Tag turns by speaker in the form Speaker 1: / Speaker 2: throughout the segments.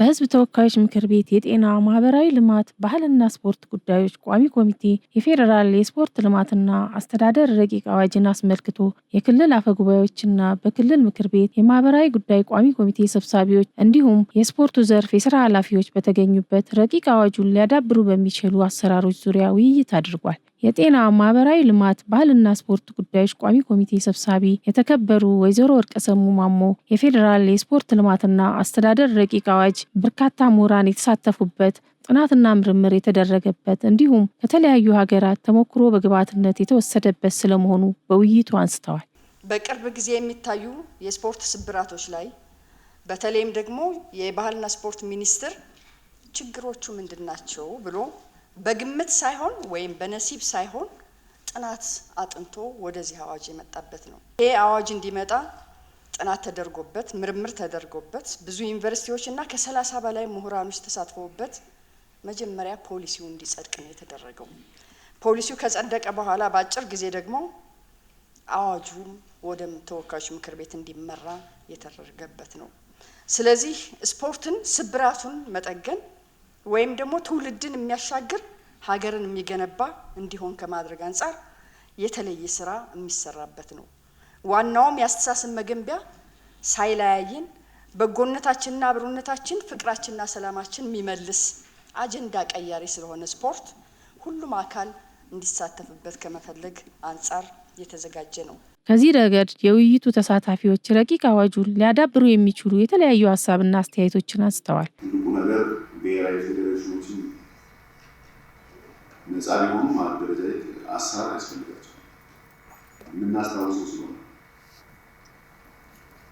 Speaker 1: በሕዝብ ተወካዮች ምክር ቤት የጤና፣ ማህበራዊ ልማት፣ ባህልና ስፖርት ጉዳዮች ቋሚ ኮሚቴ የፌዴራል የስፖርት ልማትና አስተዳደር ረቂቅ አዋጅን አስመልክቶ የክልል አፈጉባኤዎችና በክልል ምክር ቤት የማህበራዊ ጉዳይ ቋሚ ኮሚቴ ሰብሳቢዎች እንዲሁም የስፖርቱ ዘርፍ የስራ ኃላፊዎች በተገኙበት ረቂቅ አዋጁን ሊያዳብሩ በሚችሉ አሰራሮች ዙሪያ ውይይት አድርጓል። የጤና፣ ማህበራዊ ልማት፣ ባህልና ስፖርት ጉዳዮች ቋሚ ኮሚቴ ሰብሳቢ የተከበሩ ወይዘሮ ወርቅሰሙ ማሞ የፌዴራል የስፖርት ልማትና አስተዳደር ረቂቅ አዋጅ በርካታ ምሁራን የተሳተፉበት ጥናትና ምርምር የተደረገበት እንዲሁም ከተለያዩ ሀገራት ተሞክሮ በግብዓትነት የተወሰደበት ስለመሆኑ በውይይቱ አንስተዋል።
Speaker 2: በቅርብ ጊዜ የሚታዩ የስፖርት ስብራቶች ላይ በተለይም ደግሞ የባህልና ስፖርት ሚኒስቴር ችግሮቹ ምንድናቸው ብሎ በግምት ሳይሆን ወይም በነሲብ ሳይሆን ጥናት አጥንቶ ወደዚህ አዋጅ የመጣበት ነው። ይሄ አዋጅ እንዲመጣ ጥናት ተደርጎበት ምርምር ተደርጎበት ብዙ ዩኒቨርሲቲዎች እና ከ30 በላይ ምሁራኖች ተሳትፈውበት መጀመሪያ ፖሊሲው እንዲጸድቅ ነው የተደረገው። ፖሊሲው ከጸደቀ በኋላ በአጭር ጊዜ ደግሞ አዋጁ ወደ ተወካዮች ምክር ቤት እንዲመራ የተደረገበት ነው። ስለዚህ ስፖርትን ስብራቱን መጠገን ወይም ደግሞ ትውልድን የሚያሻግር ሀገርን የሚገነባ እንዲሆን ከማድረግ አንጻር የተለየ ስራ የሚሰራበት ነው። ዋናውም የአስተሳሰብ መገንቢያ ሳይለያየን በጎነታችንና አብሮነታችን ፍቅራችንና ሰላማችን የሚመልስ አጀንዳ ቀያሪ ስለሆነ ስፖርት ሁሉም አካል እንዲሳተፍበት ከመፈለግ አንጻር የተዘጋጀ ነው።
Speaker 1: ከዚህ ረገድ የውይይቱ ተሳታፊዎች ረቂቅ አዋጁን ሊያዳብሩ የሚችሉ የተለያዩ ሀሳብና አስተያየቶችን አንስተዋል።
Speaker 3: ብሔራዊ ፌዴሬሽኖችን ነፃ ሊሆኑ ማደረጃጀት አሰራር ያስፈልጋቸዋል የምናስታውሰው ስለሆነ።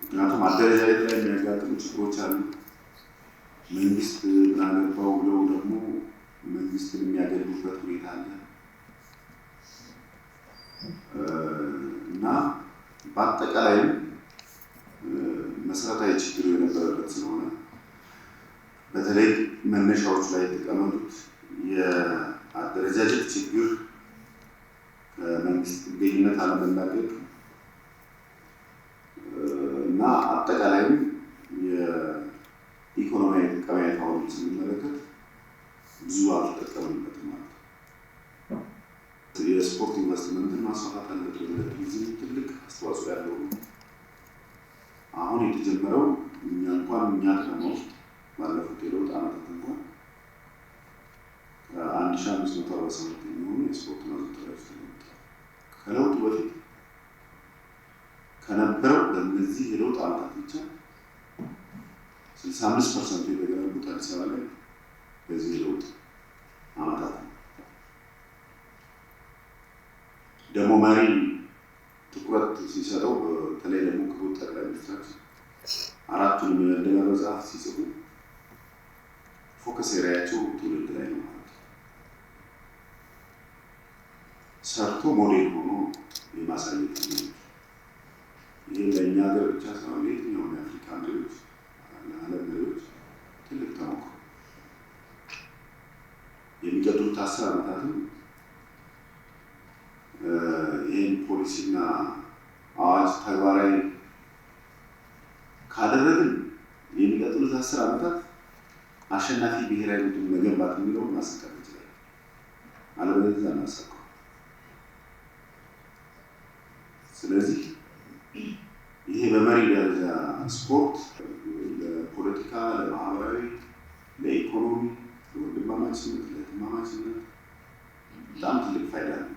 Speaker 3: ምክንያቱም አደረጃጀት ላይ የሚያጋጥሙ ችግሮች አሉ። መንግስት ምን አገባው ብለው ደግሞ መንግስትን የሚያገሉበት ሁኔታ አለ እና በአጠቃላይ መሰረታዊ ችግር የነበረበት ስለሆነ በተለይ መነሻዎች ላይ የተቀመጡት የአደረጃጀት ችግር፣ ከመንግስት ጥገኝነት አለመላቀቅ እና አጠቃላይ የኢኮኖሚያዊ ጠቀሜታውን ስንመለከት ብዙ አልተጠቀምንበትም ማለት ነው። የስፖርት ኢንቨስትመንትን ማስፋፋት አለበት። ለቱሪዝም ትልቅ አስተዋጽኦ ያለው አሁን የተጀመረው እኛ ከተማ ውስጥ ባለፉት የለውጥ ዓመታት እንኳን 1547 የሚሆኑ የስፖርት ማዘውተሪያዎች ተገንብተዋል። ከለውጡ በፊት ከነበረው በእነዚህ የለውጥ ዓመታት ብቻ 65% የተገነቡት አዲስ አበባ ላይ በዚህ የለውጥ ዓመታት ነው። ደግሞ መሪ ትኩረት ሲሰጠው በተለይ ደግሞ ክቡር ጠቅላይ ሚኒስትራችን አራቱን የመደመ መጽሐፍ ሲጽፉ ፎከስ ኤሪያቸው ትውልድ ላይ ነው ማለት ነው። ሰርቶ ሞዴል ሆኖ የማሳየት ነው። ይህ ለእኛ ሀገር ብቻ ሳይሆን የትኛውም የአፍሪካ መሪዎች፣ ለዓለም መሪዎች ትልቅ ተሞክሮ። የሚቀጥሉት 10 ዓመታትም ይህን ፖሊሲና አዋጅ ተግባራዊ ካደረግን የሚቀጥሉት 10 ዓመታት አሸናፊ ብሔራዊ ቡድን መገንባት የሚለውን ማሳካት ይችላል። አለበለዚያ እናሳካው። ስለዚህ ይሄ በመሪ ደረጃ ስፖርት ለፖለቲካ፣ ለማህበራዊ፣ ለኢኮኖሚ፣ ለወንድማማችነት፣ ለእህትማማችነት በጣም ትልቅ ፋይዳ ነው።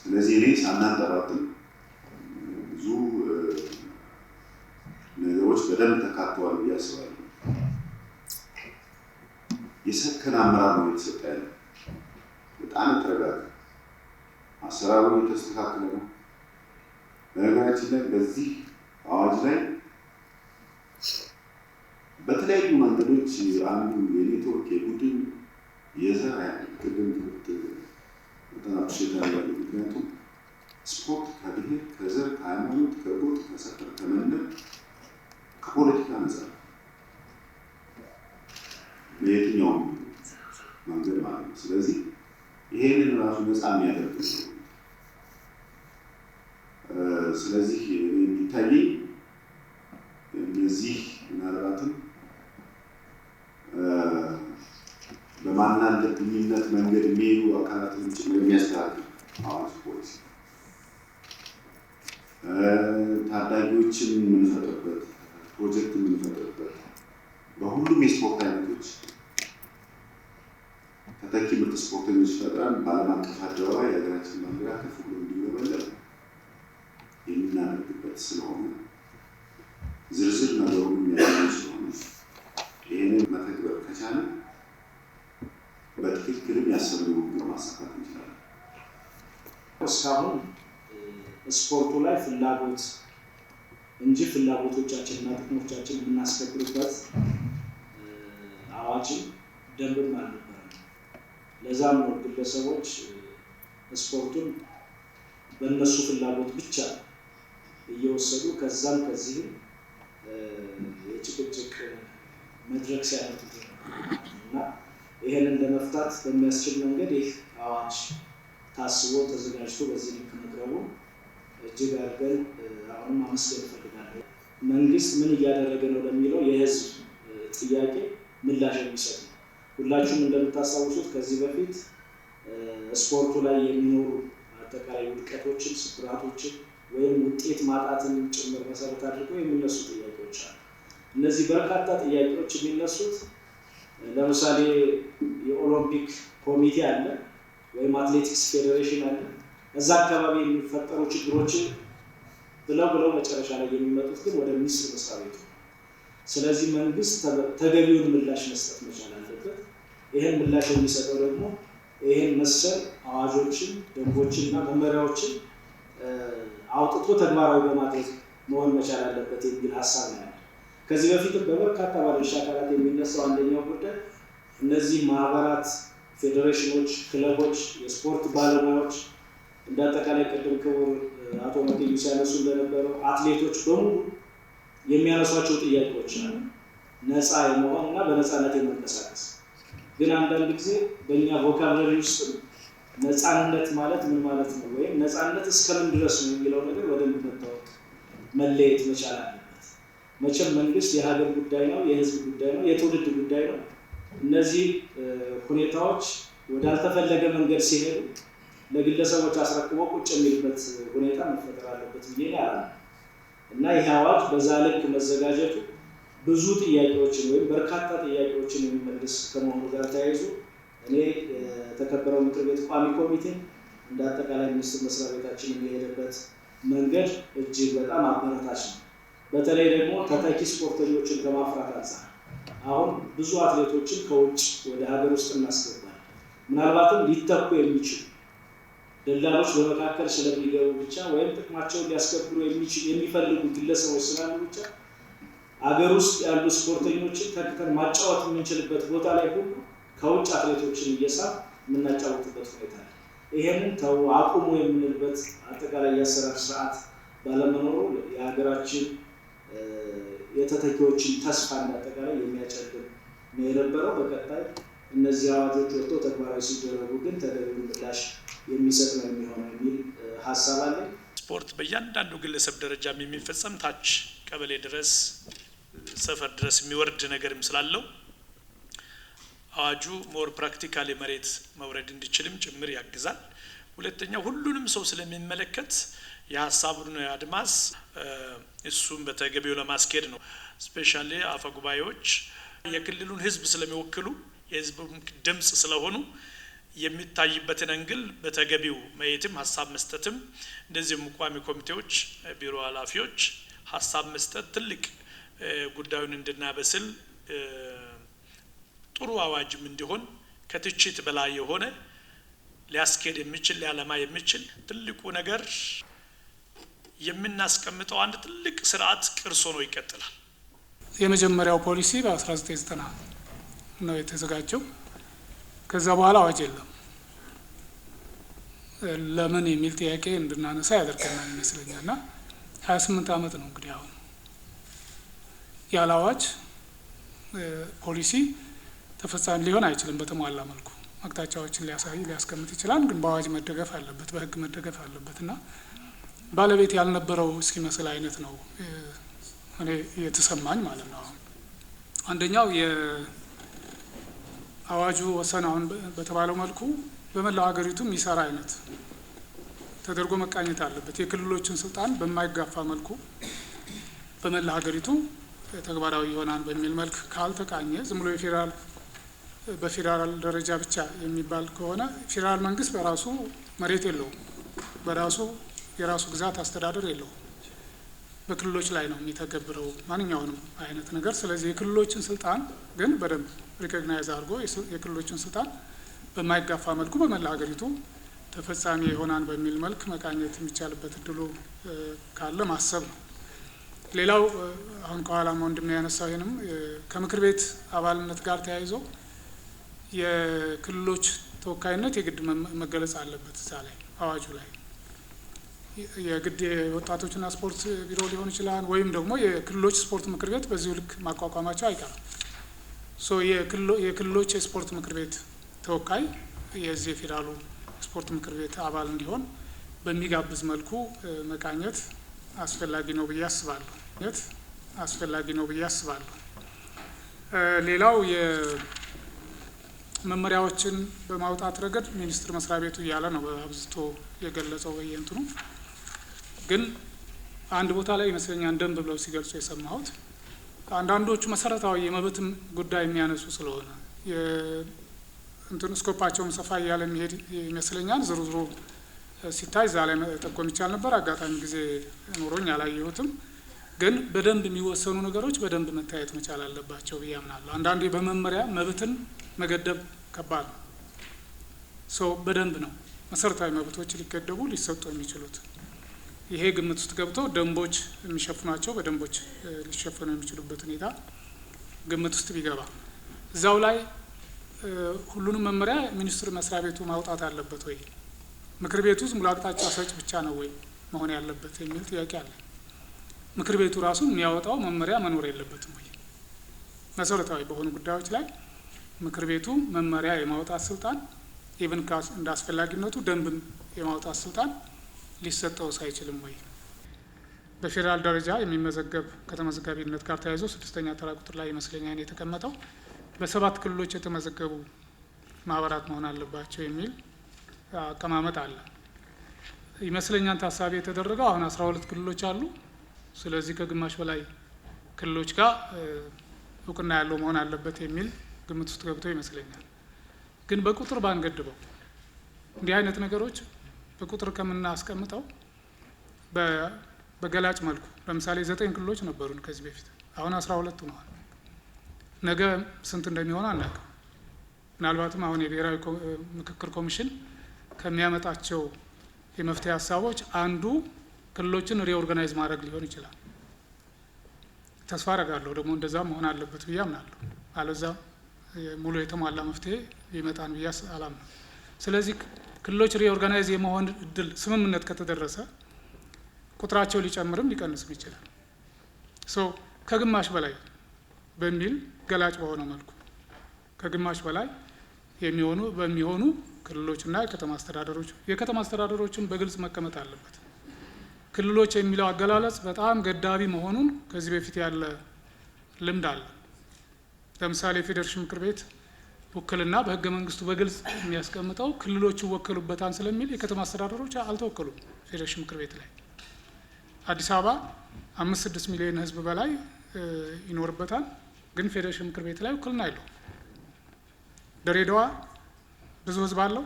Speaker 3: ስለዚህ እኔ ሳናንጠባጥብ ብዙ ነገሮች በደንብ ተካተዋል ብዬ አስባለሁ። የሰከነ አመራር ነው የተሰጠ ያለ። በጣም የተረጋጋ አሰራሩ የተስተካከለ ነው። በነገራችን ላይ በዚህ አዋጅ ላይ በተለያዩ መንገዶች አንዱ የኔትወርክ የቡድን የዘር ቅድም በጣም አፕሽታል ያለ። ምክንያቱም ስፖርት ከብሔር፣ ከዘር፣ ከሃይማኖት፣ ከጎጥ፣ ከሰፈር፣ ከመንደር፣ ከፖለቲካ ነፃ ለየትኛውም መንገድ ማለት ነው። ስለዚህ ይሄንን ራሱ ነፃ የሚያደርግ ነው። ስለዚህ የሚታየኝ እነዚህ ምናልባትም አካላትን ጭምር የሚያስተዳድር አዋጅ ፖሊሲ ታዳጊዎችን የምንፈጥርበት ፕሮጀክት የምንፈጥርበት በሁሉም የስፖርት አይነቶች ተተኪ ምርጥ ስፖርተኞች ፈጥረን በዓለም አቀፍ አደባባይ የሀገራችን ባንዲራ ከፍ ብሎ እንዲውለበለብ የምናደርግበት ስለሆነ ዝርዝር ነገሩን የሚያደርግ ስለሆነ ይህንን መተግበር ከቻለ በትክክልም ያሰብነውን ግብ ማሳካት እንችላለን።
Speaker 4: እስካሁን ስፖርቱ ላይ ፍላጎት እንጂ ፍላጎቶቻችንና ጥቅሞቻችን የምናስከብርበት አዋጅም ደንብም አልነበረም። ለዛም ነው ግለሰቦች ስፖርቱን በእነሱ ፍላጎት ብቻ እየወሰዱ ከዛም ከዚህም የጭቅጭቅ መድረክ ሲያደርጉት እና ይሄንን ለመፍታት በሚያስችል መንገድ ይህ አዋጅ ታስቦ ተዘጋጅቶ በዚህ ልክ መቅረቡ እጅግ አድርገን አሁንም ማመስገን እፈልጋለሁ። መንግስት ምን እያደረገ ነው ለሚለው የህዝብ ጥያቄ ምላሽ የሚሰጥ ነው። ሁላችሁም እንደምታስታውሱት ከዚህ በፊት ስፖርቱ ላይ የሚኖሩ አጠቃላይ ውድቀቶችን፣ ስብራቶችን ወይም ውጤት ማጣትን ጭምር መሰረት አድርገው የሚነሱ ጥያቄዎች አሉ። እነዚህ በርካታ ጥያቄዎች የሚነሱት ለምሳሌ የኦሎምፒክ ኮሚቴ አለ ወይም አትሌቲክስ ፌዴሬሽን አለ። እዛ አካባቢ የሚፈጠሩ ችግሮችን ብለው መጨረሻ ላይ የሚመጡት ግን ወደ ሚኒስትር መስሪያ ቤቱ። ስለዚህ መንግስት ተገቢውን ምላሽ መስጠት መቻል አለበት። ይሄን ምላሽ የሚሰጠው ደግሞ ይሄን መሰል አዋጆችን፣ ደንቦችንና መመሪያዎችን አውጥቶ ተግባራዊ በማድረግ መሆን መቻል አለበት የሚል ሀሳብ ነው። ከዚህ በፊትም በበርካታ ባለድርሻ አካላት የሚነሳው አንደኛው ጉዳይ እነዚህ ማህበራት፣ ፌዴሬሽኖች፣ ክለቦች፣ የስፖርት ባለሙያዎች እንዳጠቃላይ ቅድም ክቡር አቶ መገኙ ሲያነሱ እንደነበረው አትሌቶች በሙሉ የሚያነሷቸው ጥያቄዎች አሉ። ነፃ የመሆን እና በነፃነት የመንቀሳቀስ ግን አንዳንድ ጊዜ በእኛ ቮካብለሪ ውስጥ ነፃነት ማለት ምን ማለት ነው ወይም ነፃነት እስከምን ድረስ ነው የሚለው ነገር በደንብ መታወቅ መለየት መቻል አለበት። መቼም መንግስት የሀገር ጉዳይ ነው፣ የህዝብ ጉዳይ ነው፣ የትውልድ ጉዳይ ነው። እነዚህ ሁኔታዎች ወዳልተፈለገ መንገድ ሲሄዱ ለግለሰቦች አስረክቦ ቁጭ የሚልበት ሁኔታ መፈጠር አለበት ብዬ አላምንም እና ይህ አዋጅ በዛ ልክ መዘጋጀቱ ብዙ ጥያቄዎችን ወይም በርካታ ጥያቄዎችን የሚመልስ ከመሆኑ ጋር ተያይዞ እኔ የተከበረው ምክር ቤት ቋሚ ኮሚቴ እንደ አጠቃላይ ሚኒስትር መስሪያ ቤታችን የሚሄድበት መንገድ እጅግ በጣም አበረታች ነው። በተለይ ደግሞ ተተኪ ስፖርተኞችን ከማፍራት አንጻር አሁን ብዙ አትሌቶችን ከውጭ ወደ ሀገር ውስጥ እናስገባለን። ምናልባትም ሊተኩ የሚችሉ ደላሎች በመካከል ስለሚገቡ ብቻ ወይም ጥቅማቸውን ሊያስከብሩ የሚፈልጉ ግለሰቦች ስላሉ ብቻ አገር ውስጥ ያሉ ስፖርተኞችን ተክተን ማጫወት የምንችልበት ቦታ ላይ ሁሉ ከውጭ አትሌቶችን እየሳብ የምናጫወትበት ሁኔታ አለ። ይሄንን ተው አቁሙ የምንልበት አጠቃላይ የአሰራር ስርዓት ባለመኖሩ የሀገራችን የተተኪዎችን ተስፋ እንዳጠቃላይ የሚያጨልም ነው የነበረው። በቀጣይ እነዚህ አዋጆች ወጥተው ተግባራዊ ሲደረጉ ግን ተገቢውን ምላሽ የሚሰጥ ነው የሚሆነው የሚል ሀሳብ አለ።
Speaker 5: ስፖርት በእያንዳንዱ ግለሰብ ደረጃም የሚፈጸም ታች ቀበሌ ድረስ ሰፈር ድረስ የሚወርድ ነገርም ስላለው አዋጁ ሞር ፕራክቲካሊ መሬት መውረድ እንዲችልም ጭምር ያግዛል። ሁለተኛው ሁሉንም ሰው ስለሚመለከት የሀሳቡን አድማስ እሱም በተገቢው ለማስኬድ ነው። ስፔሻሊ አፈጉባኤዎች የክልሉን ህዝብ ስለሚወክሉ የህዝቡም ድምጽ ስለሆኑ የሚታይበትን አንግል በተገቢው ማየትም ሀሳብ መስጠትም እንደዚህም ቋሚ ኮሚቴዎች ቢሮ ኃላፊዎች ሀሳብ መስጠት ትልቅ ጉዳዩን እንድናበስል ጥሩ አዋጅም እንዲሆን ከትችት በላይ የሆነ ሊያስኬድ የሚችል ሊያለማ የሚችል ትልቁ ነገር የምናስቀምጠው አንድ ትልቅ ስርዓት ቅርስ ሆኖ ይቀጥላል።
Speaker 6: የመጀመሪያው ፖሊሲ በ1990 ነው የተዘጋጀው። ከዛ በኋላ አዋጅ የለም። ለምን የሚል ጥያቄ እንድናነሳ ያደርገናል ይመስለኛል። እና 28 ዓመት ነው እንግዲህ አሁን ያለ አዋጅ ፖሊሲ ተፈጻሚ ሊሆን አይችልም። በተሟላ መልኩ አቅጣጫዎችን ሊያስቀምጥ ይችላል፣ ግን በአዋጅ መደገፍ አለበት፣ በህግ መደገፍ አለበት እና ባለቤት ያልነበረው እስኪመስል አይነት ነው እኔ የተሰማኝ ማለት ነው። አንደኛው የአዋጁ ወሰን አሁን በተባለው መልኩ በመላው ሀገሪቱ የሚሰራ አይነት ተደርጎ መቃኘት አለበት። የክልሎችን ስልጣን በማይጋፋ መልኩ በመላ ሀገሪቱ ተግባራዊ ይሆናል በሚል መልክ ካልተቃኘ ዝም ብሎ በፌዴራል ደረጃ ብቻ የሚባል ከሆነ ፌዴራል መንግስት በራሱ መሬት የለውም፣ በራሱ የራሱ ግዛት አስተዳደር የለውም። በክልሎች ላይ ነው የሚተገብረው ማንኛውንም አይነት ነገር። ስለዚህ የክልሎችን ስልጣን ግን በደንብ ሪኮግናይዝ አድርጎ የክልሎችን ስልጣን በማይጋፋ መልኩ በመላ ሀገሪቱ ተፈጻሚ ይሆናል በሚል መልክ መቃኘት የሚቻልበት እድሉ ካለ ማሰብ ነው። ሌላው አሁን ከኋላ ወንድም ያነሳው ይሄንም ከምክር ቤት አባልነት ጋር ተያይዞ የክልሎች ተወካይነት የግድ መገለጽ አለበት። እዛ ላይ አዋጁ ላይ የግድ የወጣቶችና ስፖርት ቢሮ ሊሆን ይችላል፣ ወይም ደግሞ የክልሎች ስፖርት ምክር ቤት በዚሁ ልክ ማቋቋማቸው አይቀርም። የክልሎች የስፖርት ምክር ቤት ተወካይ የዚህ የፌዴራሉ ስፖርት ምክር ቤት አባል እንዲሆን በሚጋብዝ መልኩ መቃኘት አስፈላጊ ነው ብዬ አስባለሁ። ሌላው የመመሪያዎችን በማውጣት ረገድ ሚኒስቴር መስሪያ ቤቱ እያለ ነው አብዝቶ የገለጸው። በየእንትኑ ግን አንድ ቦታ ላይ ይመስለኛል ደንብ ብለው ሲገልጹ የሰማሁት አንዳንዶቹ መሰረታዊ የመብትም ጉዳይ የሚያነሱ ስለሆነ እንትኑ ስኮፓቸውን ሰፋ እያለ የሚሄድ ይመስለኛል። ዝርዝሩ ሲታይ እዛ ላይ መጠቆም ይቻል ነበር። አጋጣሚ ጊዜ ኖሮኝ አላየሁትም። ግን በደንብ የሚወሰኑ ነገሮች በደንብ መታየት መቻል አለባቸው ብዬ አምናለሁ። አንዳንዴ በመመሪያ መብትን መገደብ ከባድ ነው። በደንብ ነው መሰረታዊ መብቶች ሊገደቡ ሊሰጡ የሚችሉት። ይሄ ግምት ውስጥ ገብቶ ደንቦች የሚሸፍኗቸው በደንቦች ሊሸፈኑ የሚችሉበት ሁኔታ ግምት ውስጥ ቢገባ እዛው ላይ ሁሉንም መመሪያ ሚኒስቴር መስሪያ ቤቱ ማውጣት አለበት ወይ? ምክር ቤቱ ዝም ብሎ አቅጣጫ ሰጭ ብቻ ነው ወይ መሆን ያለበት የሚል ጥያቄ አለ። ምክር ቤቱ ራሱ የሚያወጣው መመሪያ መኖር የለበትም ወይ? መሰረታዊ በሆኑ ጉዳዮች ላይ ምክር ቤቱ መመሪያ የማውጣት ስልጣን ኢቭን እንደ አስፈላጊነቱ ደንብን የማውጣት ስልጣን ሊሰጠው ሳይችልም ወይ? በፌዴራል ደረጃ የሚመዘገብ ከተመዝጋቢነት ጋር ተያይዞ 6ኛ ተራ ቁጥር ላይ ይመስለኛል የተቀመጠው በ7 ክልሎች የተመዘገቡ ማህበራት መሆን አለባቸው የሚል አቀማመጥ አለ ይመስለኛል። ታሳቢ የተደረገው አሁን 12 ክልሎች አሉ። ስለዚህ ከግማሽ በላይ ክልሎች ጋር እውቅና ያለው መሆን አለበት የሚል ግምት ውስጥ ገብቶ ይመስለኛል። ግን በቁጥር ባንገድበው እንዲህ አይነት ነገሮች በቁጥር ከምናስቀምጠው በገላጭ መልኩ ለምሳሌ 9 ክልሎች ነበሩን ከዚህ በፊት፣ አሁን 12 ሆነዋል። ነገ ስንት እንደሚሆን አናውቅም። ምናልባትም አሁን የብሔራዊ ምክክር ኮሚሽን ከሚያመጣቸው የመፍትሄ ሀሳቦች አንዱ ክልሎችን ሪኦርጋናይዝ ማድረግ ሊሆን ይችላል። ተስፋ አደርጋለሁ ደግሞ እንደዛ መሆን አለበት ብዬ አምናለሁ። አለዛ ሙሉ የተሟላ መፍትሄ ይመጣን ብዬ አላምንም። ስለዚህ ክልሎች ሪኦርጋናይዝ የመሆን እድል ስምምነት ከተደረሰ ቁጥራቸው ሊጨምርም ሊቀንስም ይችላል። ከግማሽ በላይ በሚል ገላጭ በሆነ መልኩ ከግማሽ በላይ በሚሆኑ ክልሎችና የከተማ አስተዳደሮችን በግልጽ መቀመጥ አለበት። ክልሎች የሚለው አገላለጽ በጣም ገዳቢ መሆኑን ከዚህ በፊት ያለ ልምድ አለ። ለምሳሌ የፌዴሬሽን ምክር ቤት ውክልና በህገ መንግስቱ በግልጽ የሚያስቀምጠው ክልሎች ይወከሉበታል ስለሚል የከተማ አስተዳደሮች አልተወከሉም። ፌዴሬሽን ምክር ቤት ላይ አዲስ አበባ 5-6 ሚሊዮን ህዝብ በላይ ይኖርበታል፣ ግን ፌዴሬሽን ምክር ቤት ላይ ውክልና የለውም። ድሬዳዋ ብዙ ህዝብ አለው፣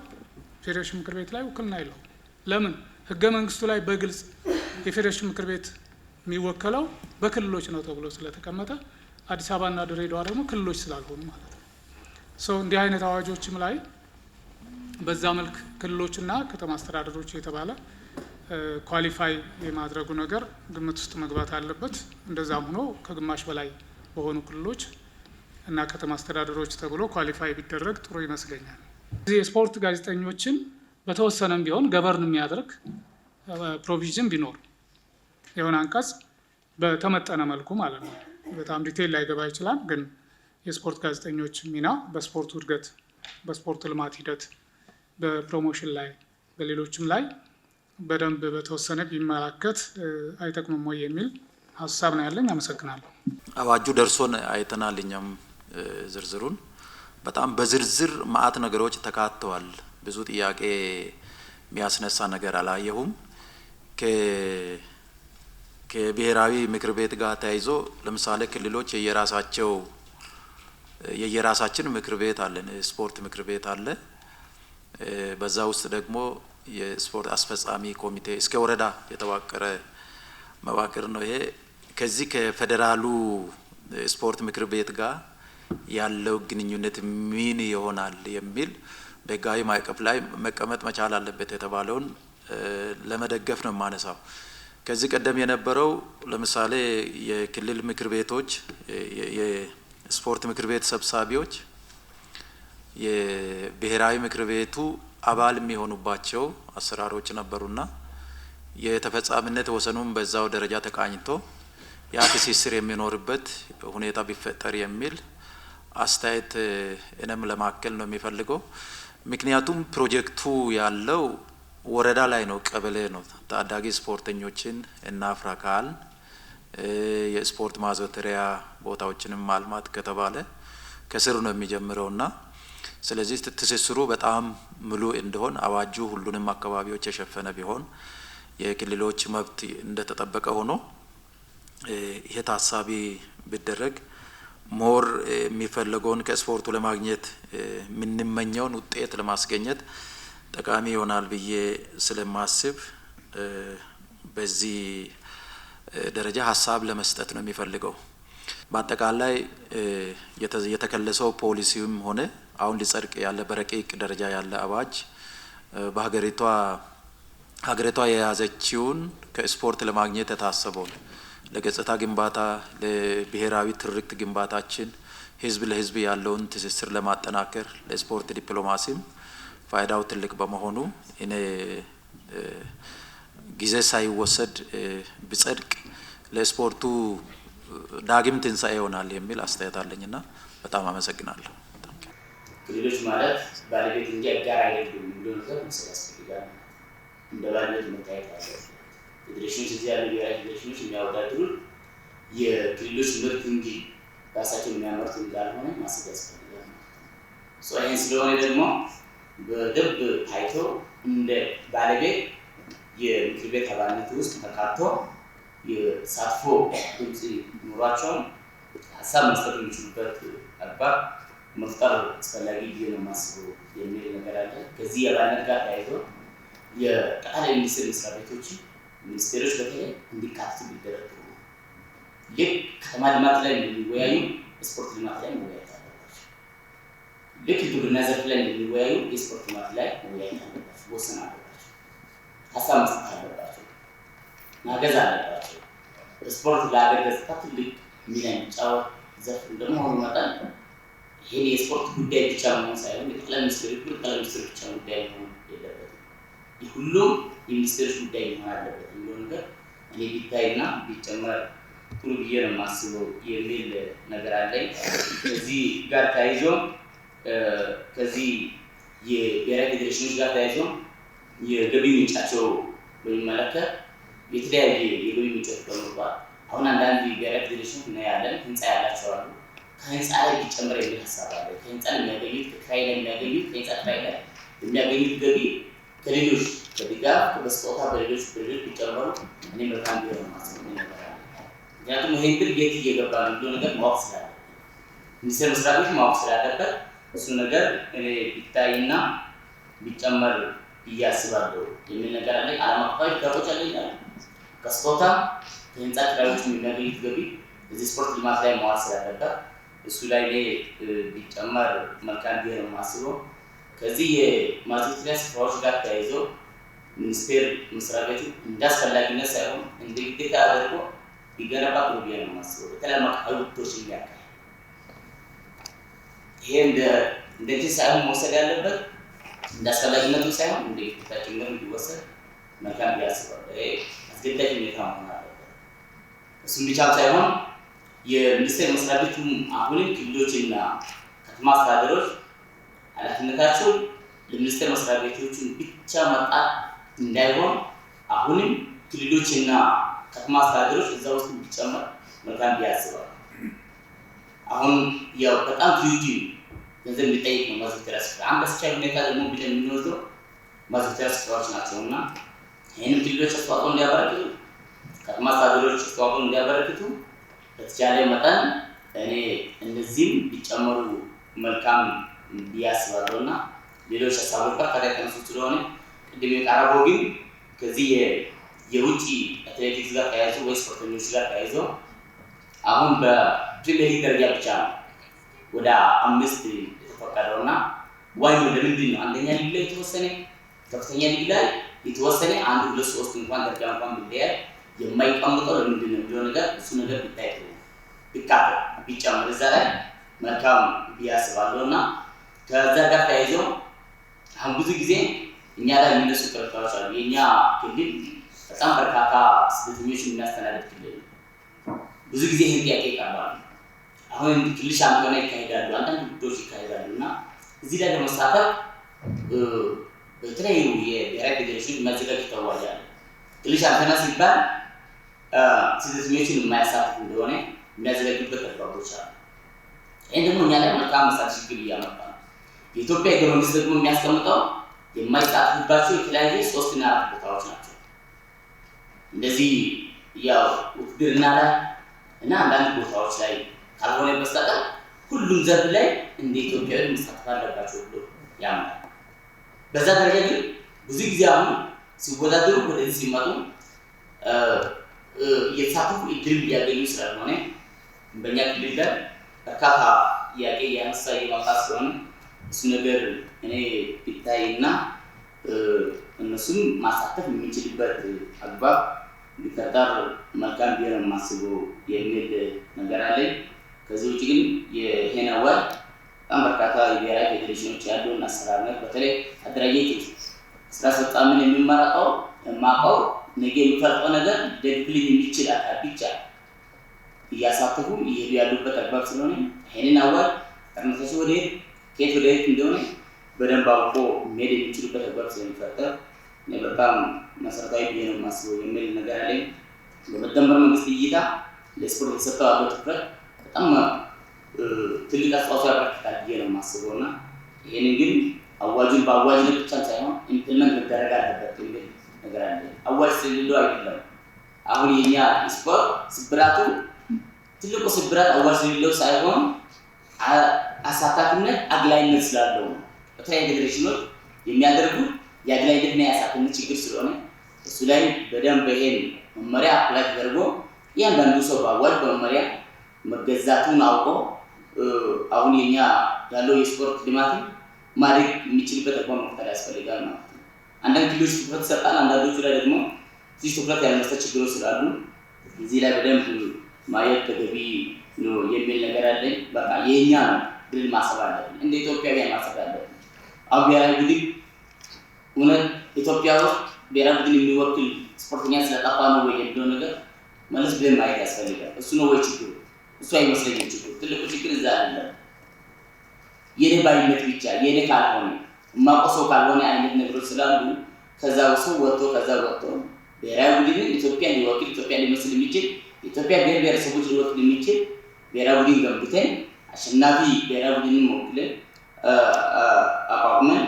Speaker 6: ፌዴሬሽን ምክር ቤት ላይ ውክልና የለውም። ለምን? ህገ መንግስቱ ላይ በግልጽ የፌዴሬሽን ምክር ቤት የሚወከለው በክልሎች ነው ተብሎ ስለተቀመጠ አዲስ አበባና ድሬዳዋ ደግሞ ክልሎች ስላልሆኑ ማለት ነው። እንዲህ አይነት አዋጆችም ላይ በዛ መልክ ክልሎችና ከተማ አስተዳደሮች የተባለ ኳሊፋይ የማድረጉ ነገር ግምት ውስጥ መግባት አለበት። እንደዛም ሆኖ ከግማሽ በላይ በሆኑ ክልሎች እና ከተማ አስተዳደሮች ተብሎ ኳሊፋይ ቢደረግ ጥሩ ይመስለኛል። እዚህ የስፖርት ጋዜጠኞችን በተወሰነም ቢሆን ገበርን የሚያደርግ ፕሮቪዥን ቢኖር የሆነ አንቀጽ በተመጠነ መልኩ ማለት ነው። በጣም ዲቴይል ላይ ገባ ይችላል፣ ግን የስፖርት ጋዜጠኞች ሚና በስፖርቱ እድገት፣ በስፖርት ልማት ሂደት፣ በፕሮሞሽን ላይ፣ በሌሎችም ላይ በደንብ በተወሰነ ቢመለከት አይጠቅምም ወይ የሚል ሀሳብ ነው ያለኝ። አመሰግናለሁ።
Speaker 7: አዋጁ ደርሶን አይተናል። እኛም ዝርዝሩን በጣም በዝርዝር ማአት ነገሮች ተካተዋል። ብዙ ጥያቄ የሚያስነሳ ነገር አላየሁም። ከብሔራዊ ምክር ቤት ጋር ተያይዞ ለምሳሌ ክልሎች የየራሳችን ምክር ቤት አለን፣ ስፖርት ምክር ቤት አለ። በዛ ውስጥ ደግሞ የስፖርት አስፈጻሚ ኮሚቴ እስከ ወረዳ የተዋቀረ መዋቅር ነው። ይሄ ከዚህ ከፌዴራሉ ስፖርት ምክር ቤት ጋር ያለው ግንኙነት ምን ይሆናል የሚል በህጋዊ ማዕቀፍ ላይ መቀመጥ መቻል አለበት የተባለውን ለመደገፍ ነው የማነሳው። ከዚህ ቀደም የነበረው ለምሳሌ የክልል ምክር ቤቶች የስፖርት ምክር ቤት ሰብሳቢዎች የብሔራዊ ምክር ቤቱ አባል የሚሆኑባቸው አሰራሮች ነበሩና የተፈጻሚነት ወሰኑም በዛው ደረጃ ተቃኝቶ ያ ትስስር የሚኖርበት ሁኔታ ቢፈጠር የሚል አስተያየት እኔም ለማከል ነው የሚፈልገው። ምክንያቱም ፕሮጀክቱ ያለው ወረዳ ላይ ነው፣ ቀበሌ ነው። ታዳጊ ስፖርተኞችን እናፍራ ካልን የስፖርት ማዘውተሪያ ቦታዎችንም ማልማት ከተባለ ከስር ነው የሚጀምረውና ስለዚህ ትስስሩ በጣም ሙሉ እንደሆን አዋጁ ሁሉንም አካባቢዎች የሸፈነ ቢሆን የክልሎች መብት እንደተጠበቀ ሆኖ ይሄ ታሳቢ ቢደረግ ሞር የሚፈልገውን ከስፖርቱ ለማግኘት የምንመኘውን ውጤት ለማስገኘት ጠቃሚ ይሆናል ብዬ ስለማስብ በዚህ ደረጃ ሀሳብ ለመስጠት ነው የሚፈልገው። በአጠቃላይ የተከለሰው ፖሊሲውም ሆነ አሁን ሊጸድቅ ያለ በረቂቅ ደረጃ ያለ አዋጅ ሀገሪቷ የያዘችውን ከስፖርት ለማግኘት የታሰበውን ለገጽታ ግንባታ፣ ለብሔራዊ ትርክት ግንባታችን ህዝብ ለህዝብ ያለውን ትስስር ለማጠናከር ለስፖርት ዲፕሎማሲም ፋይዳው ትልቅ በመሆኑ እኔ ጊዜ ሳይወሰድ ቢጸድቅ ለስፖርቱ ዳግም ትንሣኤ ይሆናል የሚል አስተያየት አለኝና በጣም አመሰግናለሁ።
Speaker 8: ክልሎች ማለት ባለቤት እንጂ አጋር አይደሉም የሚለው ነገር መሰል ያስፈልጋል። እንደ ባለቤት መታየት አለበት። ፌዴሬሽኖች እዚህ ያሉ ብሔራዊ ፌዴሬሽኖች የሚያወዳድሩት የክልሎች ምርት እንጂ ራሳቸው የሚያመርቱ እንዳልሆነ ማሰብ ያስፈልጋል። ይህን ስለሆነ ደግሞ በደንብ ታይቶ እንደ ባለቤት የምክር ቤት አባልነት ውስጥ ተካቶ የተሳትፎ ድምፅ ኑሯቸውን ሀሳብ መስጠት የሚችሉበት አግባብ መፍጠር አስፈላጊ ብዬ ነው የማስበው የሚል ነገር አለ። ከዚህ የአባልነት ጋር ተያይዞ የጠቅላይ ሚኒስትር መስሪያ ቤቶች ሚኒስቴሮች በተለይ እንዲካተቱ ቢደረግ ልክ ከተማ ልማት ላይ እንደሚወያዩ ስፖርት ልማት ላይ መወያየት አለባቸው። ልክ ግብርና ዘርፍ ላይ እንደሚወያዩ የስፖርት ልማት ላይ መወያየት አለባቸው። ወሰን አለባቸው። ሀሳብ መስጠት አለባቸው። ማገዝ አለባቸው። ስፖርት ለሀገር ገጽታ ትልቅ ሚና የሚጫወት ዘርፍ እንደመሆኑ መጠን ይህን የስፖርት ጉዳይ ብቻ መሆን ሳይሆን የጠቅላይ ሚኒስትር ብቻ ጉዳይ መሆን የለበትም። ሁሉም የሚኒስቴሮች ጉዳይ መሆን አለበት የሚለው ነገር እኔ ቢታይና ቢጨመር ጥሩ ብዬ ነው የማስበው የሚል ነገር አለኝ። ከዚህ ጋር ተያይዞ ከዚህ የብሔራዊ ፌዴሬሽኖች ጋር ተያይዞ የገቢ ምንጫቸው በሚመለከት የተለያየ የገቢ ምንጮች በመግባት አሁን አንዳንድ ብሔራዊ ፌዴሬሽኖች እናያለን፣ ህንፃ ያላቸው አሉ። ከህንፃ ላይ ሊጨመር የሚል ሀሳብ አለ። ከህንፃ የሚያገኙት ከኪራይ ላይ የሚያገኙት ከህንፃ ኪራይ ላይ የሚያገኙት ገቢ ከሌሎች ከድጋፍ በስጦታ በሌሎች ቢጨመሩ እኔ መልካም ቢሆን ማስብ ነገር አለ። ምክንያቱም ይሄን ብር የት እየገባ ነው ብሎ ነገር ማወቅ ስላለበት ሚኒስቴር መስሪያ ቤት ማወቅ ስላለበት እሱ ነገር እኔ ቢታይና ቢጨመር ብዬ አስባለሁ የሚል ነገር አለ። ዓለም አቀፋዊ ድጋፎች አለኛል። ከስጦታ ከህንፃ ኪራዮች የሚያገኙት ገቢ እዚህ ስፖርት ልማት ላይ ማዋል ስላለበት እሱ ላይ ቢጨመር መልካም ቢሆን ማስበው። ከዚህ የማዘውተሪያ ስፍራዎች ጋር ተያይዞ ሚኒስቴር መስሪያ ቤቱ እንዳስፈላጊነት ሳይሆን እንደ ግዴታ አድርጎ ቢገነባ ጥሩ ብዬ ነው የማስበው። በተለያዩ አቀፋዊ ውድድሮች የሚያካሂድ ይሄ እንደዚህ ሳይሆን መውሰድ ያለበት እንዳስፈላጊነቱ ሳይሆን እንደ ግዴታ ጭምር እንዲወሰድ መልካም ብዬ አስባለሁ። ይሄ አስገዳጅ ሁኔታ መሆን አለበት። እሱም ብቻ ሳይሆን የሚኒስቴር መስሪያ ቤቱ አሁንም ክልሎችና ከተማ አስተዳደሮች ኃላፊነታቸው ለሚኒስቴር መስሪያ ቤቶችን ብቻ መጣት እንዳይሆን አሁንም ክልሎችና ከተማ አስተዳደሮች እዛ ውስጥ ቢጨመር መልካም ብዬ አስባለሁ። አሁን ያው በጣም ሂዩጅ ገንዘብ ሊጠይቅ ነው ማዘውተሪያ ስፍራ። አንድ አስቻይ ሁኔታ ደግሞ ብለን የምንወስደው ማዘውተሪያ ስፍራዎች ናቸውና ይህንን ክልሎች አስተዋጽኦ እንዲያበረክቱ ከተማ አስተዳደሮች አስተዋጽኦ እንዲያበረክቱ በተቻለ መጠን እኔ እነዚህም ቢጨመሩ መልካም ብዬ አስባለሁና ሌሎች ሀሳቦች በርካታ የተነሱ ስለሆነ ቅድም የቀረበው ግን ከዚህ የውጭ አትሌቲክስ ጋር ተያይዞ ወይ ስፖርተኞች ጋር ተያይዞ አሁን በፕሪሚየር ሊግ ደረጃ ብቻ ነው ወደ 5 የተፈቀደውና ዋይ ለምንድን ነው አንደኛ ሊግ ላይ የተወሰነ ከፍተኛ ሊግ ላይ የተወሰነ 1 2 3 እንኳን ደረጃ እንኳን ቢለያይ የማይቀምጠው ለምንድን ነው የሚለው ነገር እሱ ነገር ቢታይ ቢካተ ቢጨምር እዛ ላይ መልካም ቢያስባለውና ከዛ ጋር ተያይዞ አሁን ብዙ ጊዜ እኛ ላይ የሚነሱ ቅሬታዎች አሉ። የኛ ክልል በጣም በርካታ ስደተኞች የሚያስተናግድ ክልል ብዙ ጊዜ ይሄን ጥያቄ ይቀርባል። አሁን ክልል ሻምፒዮና ይካሄዳሉ፣ አንዳንድ ጉዳዮች ይካሄዳሉና እዚህ ላይ ለመሳተፍ በተለያዩ የብሔራዊ ፌዴሬሽን የሚያዘጋጅ ተዋጃል። ክልል ሻምፒዮና ሲባል ስደተኞችን የማያሳትፍ እንደሆነ የሚያዘጋጁበት ተግባቦች አሉ። ይህን ደግሞ እኛ ላይ መልካም መሳት ችግር እያመጣ ነው። የኢትዮጵያ ሕገ መንግስት ደግሞ የሚያስቀምጠው የማይሳተፉባቸው የተለያየ 3 እና 4 ቦታዎች ናቸው። እንደዚህ ያው ውድድርና ላይ እና አንዳንድ ቦታዎች ላይ ካልሆነ በስተቀር ሁሉም ዘርፍ ላይ እንደ ኢትዮጵያዊ መሳተፍ አለባቸው ብሎ ያምናል። በዛ ደረጃ ግን ብዙ ጊዜ አሁን ሲወዳደሩ ወደዚህ ሲመጡ የተሳተፉ እድል እያገኙ ስላልሆነ በእኛ ክልል ላይ በርካታ ጥያቄ ያነሳ የመጣ ስለሆነ እሱ ነገር እኔ ቢታይና እነሱም ማሳተፍ የሚችልበት አግባብ ቢፈጠር መልካም ቢሆን የማስበው የሚል ነገር አለኝ። ከዚህ ውጭ ግን ይሄን አዋጅ በጣም በርካታ የብሔራዊ ፌዴሬሽኖች ያሉን አሰራር ነው። በተለይ አደራጀት ስራ አስፈጻሚን የሚመረጠው የማውቀው ነገ የሚፈርጠው ነገር ደግልኝ የሚችል አካል ብቻ እያሳተፉ ይሄዱ ያሉበት አግባብ ስለሆነ ይሄንን አዋጅ ተነሳሽ ወደ ከየት ወደ የት እንደሆነ በደንብ አውቆ መሄድ የሚችሉበት አግባብ ስለሚፈጠር በጣም መሰረታዊ ብዬ ነው የማስበው የሚል ነገር አለኝ። በመደመር መንግስት እይታ ለስፖርት የተሰጠው ያለው ትኩረት በጣም ትልቅ አስተዋጽኦ ያበረክታል ብዬ ነው የማስበውና ይሄንን ግን አዋጁን በአዋጅ ብቻ ሳይሆን ኢምፕሊመንት መደረግ አለበት የሚል ነገር አለ። አዋጅ ስለሌለው አይደለም። አሁን የኛ ስፖርት ስብራቱ ትልቁ ስብራት አዋጅ ስለሌለው ሳይሆን አሳታፊነት አግላይነት ስላለው ነው። በተለያዩ ፌዴሬሽኖች የሚያደርጉት የአግላይነትና የአሳታፊነት ችግር ስለሆነ እሱ ላይ በደንብ ይሄን መመሪያ አፕላይ ተደርጎ እያንዳንዱ ሰው በአዋጅ በመመሪያ መገዛቱን አውቆ አሁን የኛ ያለው የስፖርት ልማት ማድረግ የሚችልበት አቋም መፍጠር ያስፈልጋል ማለት ነው። አንዳንድ ክልሎች ትኩረት ይሰጣል፣ አንዳንዶቹ ላይ ደግሞ እዚህ ትኩረት ያለመስጠት ችግሮች ስላሉ እዚህ ላይ በደንብ ማየት ተገቢ ነው የሚል ነገር አለኝ። በቃ የኛ ነው ብለን ማሰብ አለብን፣ እንደ ኢትዮጵያውያን ማሰብ አለብን። አሁን ብሔራዊ ቡድን እውነት ኢትዮጵያ ውስጥ ብሔራዊ ቡድን የሚወክል ስፖርተኛ ስለጠፋ ነው ወይ የሚለው ነገር መለስ ብለን ማየት ያስፈልጋል። እሱ ነው ወይ ችግሩ? እሱ አይመስለኝም ችግሩ። ትልቁ ችግር እዛ አይደለም። የኔ ባይነት ብቻ የኔ ካልሆነ ማቆሰው ካልሆነ አይነት ነገሮች ስላሉ ከዛ ሰው ወጥቶ ብሔራዊ ቡድንን ኢትዮጵያ ሊወክል ኢትዮጵያ ሊመስል የሚችል ኢትዮጵያ ብሔር ብሔረሰቦች ሊወክል የሚችል ብሔራዊ ቡድን ገንብተን አሸናፊ ብሔራዊ ቡድንን ወክለን አቋቁመን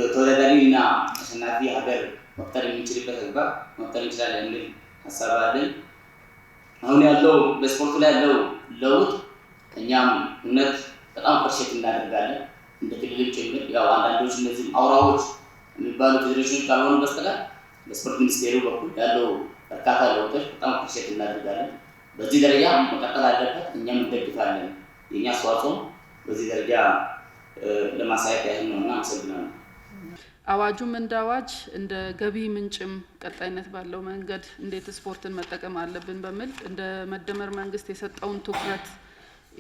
Speaker 8: ተወዳዳሪና አሸናፊ ሀገር መፍጠር የሚችልበት አግባብ መፍጠር እንችላለን የሚል ሀሳብ አለኝ። አሁን ያለው በስፖርቱ ላይ ያለው ለውጥ እኛም እውነት በጣም ኮርሴት እናደርጋለን እንደ ክልል ጭምር። ያው አንዳንዶች እነዚህ አውራዎች የሚባሉ ፌዴሬሽኖች ካልሆኑ በስተቀር በስፖርት ሚኒስቴሩ በኩል ያለው በርካታ ለውጦች በጣም ኮርሴት እናደርጋለን። በዚህ ደረጃ መቀጠል አለበት፣ እኛም እንደግፋለን። የኛ አስተዋጽኦ በዚህ ደረጃ ለማሳየት ያህል ነውና አመሰግናለሁ።
Speaker 9: አዋጁም እንደ አዋጅ እንደ ገቢ ምንጭም ቀጣይነት ባለው መንገድ እንዴት ስፖርትን መጠቀም አለብን በሚል እንደ መደመር መንግስት የሰጠውን ትኩረት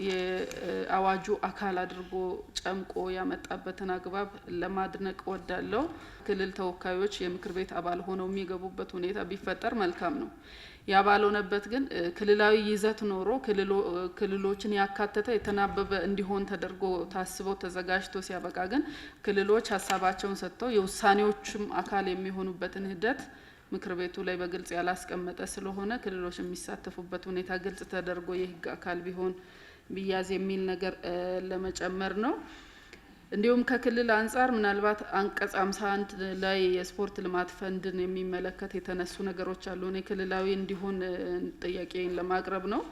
Speaker 9: የአዋጁ አካል አድርጎ ጨምቆ ያመጣበትን አግባብ ለማድነቅ ወዳለው ክልል ተወካዮች የምክር ቤት አባል ሆነው የሚገቡበት ሁኔታ ቢፈጠር መልካም ነው። ያ ባልሆነበት ግን ክልላዊ ይዘት ኖሮ ክልሎችን ያካተተ የተናበበ እንዲሆን ተደርጎ ታስበው ተዘጋጅቶ ሲያበቃ ግን ክልሎች ሀሳባቸውን ሰጥተው የውሳኔዎችም አካል የሚሆኑበትን ሂደት ምክር ቤቱ ላይ በግልጽ ያላስቀመጠ ስለሆነ ክልሎች የሚሳተፉበት ሁኔታ ግልጽ ተደርጎ የህግ አካል ቢሆን ቢያዝ የሚል ነገር ለመጨመር ነው። እንዲሁም ከክልል አንጻር ምናልባት አንቀጽ 51 ላይ የስፖርት ልማት ፈንድን የሚመለከት የተነሱ ነገሮች አሉ። እኔ ክልላዊ እንዲሆን ጥያቄን ለማቅረብ ነው።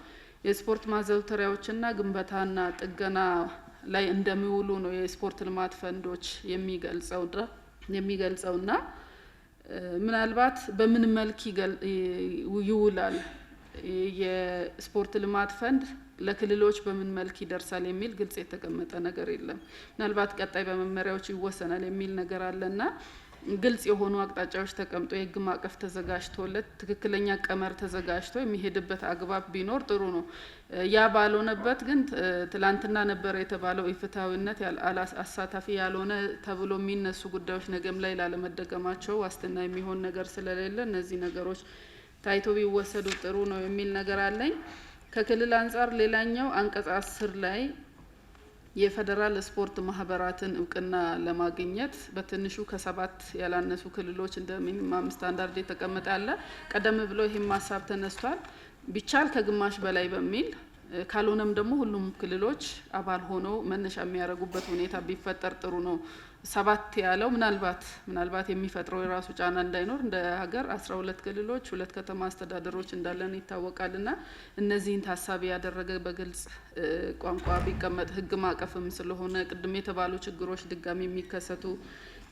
Speaker 9: የስፖርት ማዘውተሪያዎችና ግንባታና ጥገና ላይ እንደሚውሉ ነው የስፖርት ልማት ፈንዶች የሚገልጸውና ምናልባት በምን መልክ ይውላል የስፖርት ልማት ፈንድ ለክልሎች በምን መልክ ይደርሳል የሚል ግልጽ የተቀመጠ ነገር የለም። ምናልባት ቀጣይ በመመሪያዎች ይወሰናል የሚል ነገር አለና ግልጽ የሆኑ አቅጣጫዎች ተቀምጦ የህግ ማዕቀፍ ተዘጋጅቶለት ትክክለኛ ቀመር ተዘጋጅቶ የሚሄድበት አግባብ ቢኖር ጥሩ ነው። ያ ባልሆነበት ግን ትላንትና ነበር የተባለው ኢፍትሐዊነት አሳታፊ ያልሆነ ተብሎ የሚነሱ ጉዳዮች ነገም ላይ ላለመደገማቸው ዋስትና የሚሆን ነገር ስለሌለ እነዚህ ነገሮች ታይቶ ቢወሰዱ ጥሩ ነው የሚል ነገር አለኝ። ከክልል አንጻር ሌላኛው አንቀጽ 10 ላይ የፌደራል ስፖርት ማህበራትን እውቅና ለማግኘት በትንሹ ከ7 ያላነሱ ክልሎች እንደ ሚኒመም ስታንዳርድ የተቀመጠ አለ። ቀደም ብሎ ይሄን ሀሳብ ተነስቷል። ቢቻል ከግማሽ በላይ በሚል ካልሆነም ደግሞ ሁሉም ክልሎች አባል ሆነው መነሻ የሚያደርጉበት ሁኔታ ቢፈጠር ጥሩ ነው። 7 ያለው ምናልባት የሚፈጥረው የራሱ ጫና እንዳይኖር እንደ ሀገር 12 ክልሎች 2 ከተማ አስተዳደሮች እንዳለን ይታወቃልና እነዚህን ታሳቢ ያደረገ በግልጽ ቋንቋ ቢቀመጥ ህግ ማዕቀፍም ስለሆነ ቅድም የተባሉ ችግሮች ድጋሚ የሚከሰቱ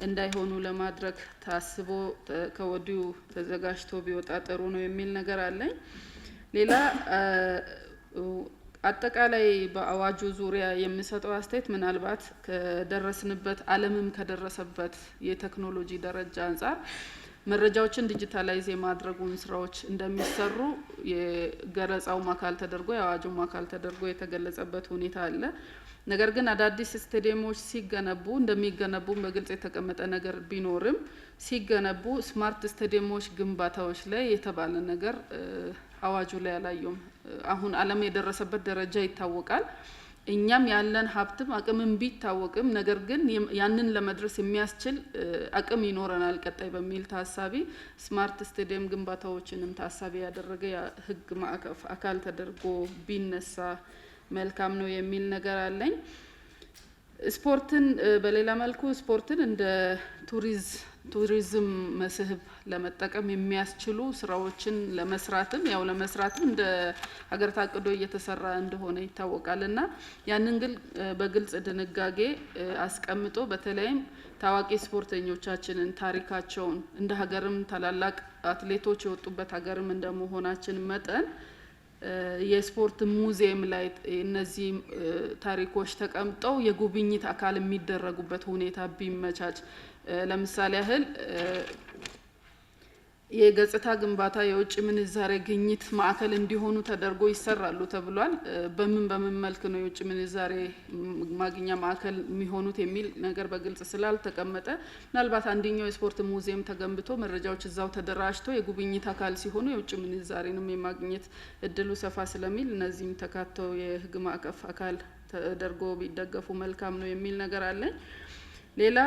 Speaker 9: እንዳይሆኑ ለማድረግ ታስቦ ከወዲሁ ተዘጋጅቶ ቢወጣ ጥሩ ነው የሚል ነገር አለኝ። ሌላ አጠቃላይ በአዋጁ ዙሪያ የሚሰጠው አስተያየት ምናልባት ከደረስንበት ዓለምም ከደረሰበት የቴክኖሎጂ ደረጃ አንጻር መረጃዎችን ዲጂታላይዝ የማድረጉን ስራዎች እንደሚሰሩ የገለጻው አካል ተደርጎ የአዋጁም አካል ተደርጎ የተገለጸበት ሁኔታ አለ። ነገር ግን አዳዲስ ስቴዲየሞች ሲገነቡ እንደሚገነቡ በግልጽ የተቀመጠ ነገር ቢኖርም ሲገነቡ ስማርት ስቴዲየሞች ግንባታዎች ላይ የተባለ ነገር አዋጁ ላይ አላየውም። አሁን ዓለም የደረሰበት ደረጃ ይታወቃል። እኛም ያለን ሀብትም አቅምም ቢታወቅም ነገር ግን ያንን ለመድረስ የሚያስችል አቅም ይኖረናል ቀጣይ በሚል ታሳቢ ስማርት ስቴዲየም ግንባታዎችንም ታሳቢ ያደረገ ህግ ማዕቀፍ አካል ተደርጎ ቢነሳ መልካም ነው የሚል ነገር አለኝ። ስፖርትን በሌላ መልኩ ስፖርትን እንደ ቱሪዝም መስህብ ለመጠቀም የሚያስችሉ ስራዎችን ለመስራትም እንደ ሀገር ታቅዶ እየተሰራ እንደሆነ ይታወቃልና ያንን ግን በግልጽ ድንጋጌ አስቀምጦ በተለይም ታዋቂ ስፖርተኞቻችንን ታሪካቸውን እንደ ሀገርም ታላላቅ አትሌቶች የወጡበት ሀገርም እንደመሆናችን መጠን የስፖርት ሙዚየም ላይ እነዚህ ታሪኮች ተቀምጠው የጉብኝት አካል የሚደረጉበት ሁኔታ ቢመቻች ለምሳሌ ያህል የገጽታ ግንባታ የውጭ ምንዛሬ ግኝት ማዕከል እንዲሆኑ ተደርጎ ይሰራሉ ተብሏል። በምን መልክ ነው የውጭ ምንዛሬ ማግኛ ማዕከል የሚሆኑት የሚል ነገር በግልጽ ስላልተቀመጠ ምናልባት አንደኛው የስፖርት ሙዚየም ተገንብቶ መረጃዎች እዛው ተደራጅተው የጉብኝት አካል ሲሆኑ የውጭ ምንዛሬንም የማግኘት እድሉ ሰፋ ስለሚል እነዚህም ተካተው የህግ ማዕቀፍ አካል ተደርጎ ቢደገፉ መልካም ነው የሚል ነገር አለኝ። ሌላ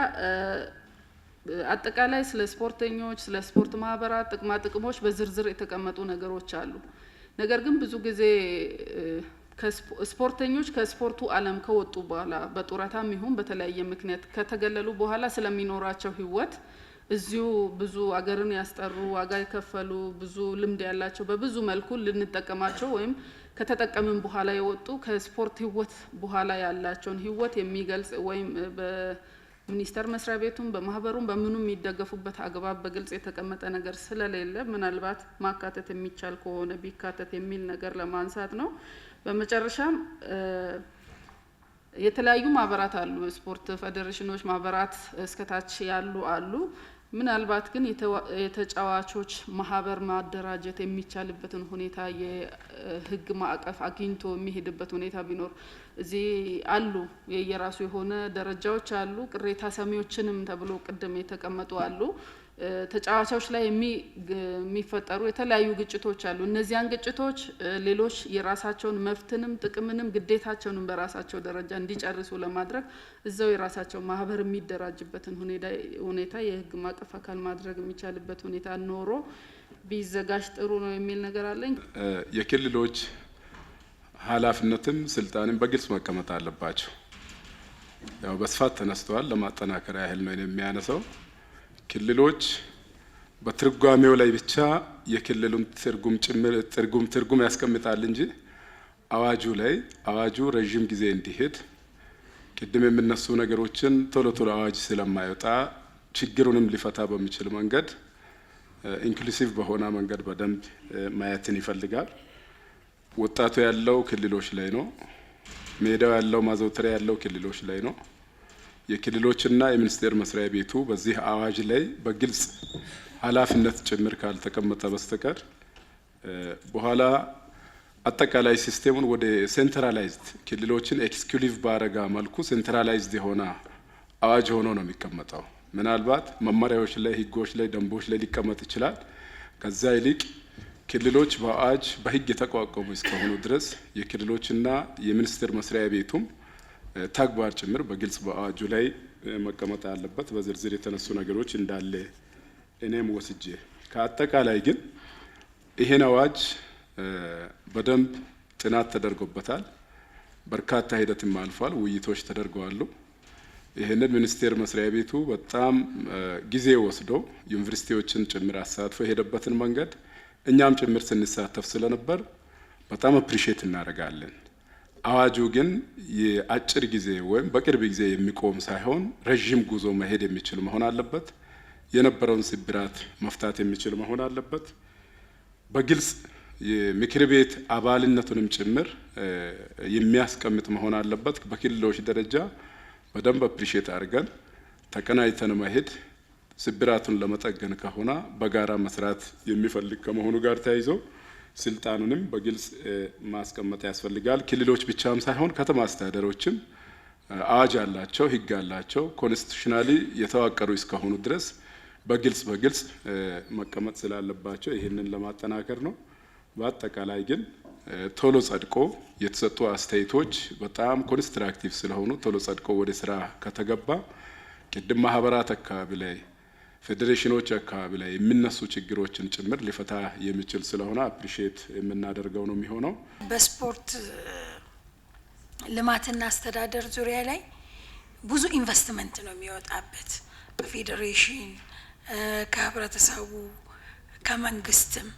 Speaker 9: አጠቃላይ ስለ ስፖርተኞች ስለ ስፖርት ማህበራት ጥቅሞች በዝርዝር የተቀመጡ ነገሮች አሉ። ነገር ግን ብዙ ጊዜ ስፖርተኞች ከስፖርቱ ዓለም ከወጡ በኋላ በጡረታም ይሁን በተለያየ ምክንያት ከተገለሉ በኋላ ስለሚኖራቸው ህይወት እዚሁ ብዙ አገርን ያስጠሩ ዋጋ የከፈሉ ብዙ ልምድ ያላቸው በብዙ መልኩ ልንጠቀማቸው ወይም ከተጠቀምን በኋላ የወጡ ከስፖርት ህይወት በኋላ ያላቸውን ህይወት የሚገልጽ ወይም ሚኒስተር መስሪያ ቤቱም በማህበሩም በምኑም የሚደገፉበት አግባብ በግልጽ የተቀመጠ ነገር ስለሌለ ምናልባት ማካተት የሚቻል ከሆነ ቢካተት የሚል ነገር ለማንሳት ነው። በመጨረሻም የተለያዩ ማህበራት አሉ። ስፖርት ፌዴሬሽኖች ማህበራት እስከታች ያሉ አሉ። ምናልባት ግን የተጫዋቾች ማህበር ማደራጀት የሚቻልበትን ሁኔታ የህግ ማዕቀፍ አግኝቶ የሚሄድበት ሁኔታ ቢኖር እዚህ አሉ የየራሱ የሆነ ደረጃዎች አሉ። ቅሬታ ሰሚዎችንም ተብሎ ቅድም የተቀመጡ አሉ። ተጫዋቾች ላይ የሚፈጠሩ የተለያዩ ግጭቶች አሉ። እነዚያን ግጭቶች ሌሎች የራሳቸውን መፍትንም ጥቅምንም ግዴታቸውንም በራሳቸው ደረጃ እንዲጨርሱ ለማድረግ እዛው የራሳቸው ማህበር የሚደራጅበትን ሁኔታ የህግ ማዕቀፍ አካል ማድረግ የሚቻልበት ሁኔታ ኖሮ ቢዘጋጅ ጥሩ ነው የሚል ነገር አለኝ።
Speaker 10: የክልሎች ኃላፊነትም ስልጣንም በግልጽ መቀመጥ አለባቸው። ያው በስፋት ተነስተዋል። ለማጠናከር ያህል ነው የሚያነሳው። ክልሎች በትርጓሜው ላይ ብቻ የክልሉን ትርጉም ያስቀምጣል እንጂ አዋጁ ረዥም ጊዜ እንዲሄድ ቅድም የምነሱ ነገሮችን ቶሎ አዋጅ ስለማይወጣ ችግሩንም ሊፈታ በሚችል መንገድ ኢንክሉሲቭ በሆነ መንገድ በደንብ ማየትን ይፈልጋል። ወጣቱ ያለው ክልሎች ላይ ነው። ሜዳው ያለው ማዘውተሪያ ያለው ክልሎች ላይ ነው። የክልሎችና የሚኒስቴር መስሪያ ቤቱ በዚህ አዋጅ ላይ በግልጽ ኃላፊነት ጭምር ካልተቀመጠ በስተቀር በኋላ አጠቃላይ ሲስቴሙን ወደ ሴንትራላይዝድ ክልሎችን ኤክስክሉሲቭ ባረጋ መልኩ ሴንትራላይዝድ የሆነ አዋጅ ሆኖ ነው የሚቀመጠው። ምናልባት መመሪያዎች ላይ፣ ህጎች ላይ፣ ደንቦች ላይ ሊቀመጥ ይችላል። ከዛ ይልቅ ክልሎች በአዋጅ በህግ የተቋቋሙ እስከሆኑ ድረስ የክልሎችና የሚኒስቴር መስሪያ ቤቱም ተግባር ጭምር በግልጽ በአዋጁ ላይ መቀመጥ አለበት። በዝርዝር የተነሱ ነገሮች እንዳለ እኔም ወስጄ ከአጠቃላይ ግን ይሄን አዋጅ በደንብ ጥናት ተደርጎበታል። በርካታ ሂደትም አልፏል። ውይይቶች ተደርገዋል። ይህንን ሚኒስቴር መስሪያ ቤቱ በጣም ጊዜ ወስዶ ዩኒቨርሲቲዎችን ጭምር አሳትፎ የሄደበትን መንገድ እኛም ጭምር ስንሳተፍ ስለነበር በጣም አፕሪሼት እናደርጋለን። አዋጁ ግን የአጭር ጊዜ ወይም በቅርብ ጊዜ የሚቆም ሳይሆን ረዥም ጉዞ መሄድ የሚችል መሆን አለበት። የነበረውን ስብራት መፍታት የሚችል መሆን አለበት። በግልጽ የምክር ቤት አባልነቱንም ጭምር የሚያስቀምጥ መሆን አለበት። በክልሎች ደረጃ በደንብ አፕሪሼት አድርገን ተቀናጅተን መሄድ ስብራቱን ለመጠገን ከሆነ በጋራ መስራት የሚፈልግ ከመሆኑ ጋር ተያይዞ ስልጣኑንም በግልጽ ማስቀመጥ ያስፈልጋል። ክልሎች ብቻም ሳይሆን ከተማ አስተዳደሮችም አዋጅ አላቸው፣ ህግ አላቸው። ኮንስቲቱሽናሊ የተዋቀሩ እስከሆኑ ድረስ በግልጽ መቀመጥ ስላለባቸው ይህንን ለማጠናከር ነው። በአጠቃላይ ግን ቶሎ ጸድቆ የተሰጡ አስተያየቶች በጣም ኮንስትራክቲቭ ስለሆኑ ቶሎ ጸድቆ ወደ ስራ ከተገባ ቅድም ማህበራት አካባቢ ላይ፣ ፌዴሬሽኖች አካባቢ ላይ የሚነሱ ችግሮችን ጭምር ሊፈታ የሚችል ስለሆነ አፕሪሼት የምናደርገው ነው የሚሆነው።
Speaker 11: በስፖርት ልማትና አስተዳደር ዙሪያ ላይ ብዙ ኢንቨስትመንት ነው የሚወጣበት በፌዴሬሽን ከህብረተሰቡ ከመንግስትም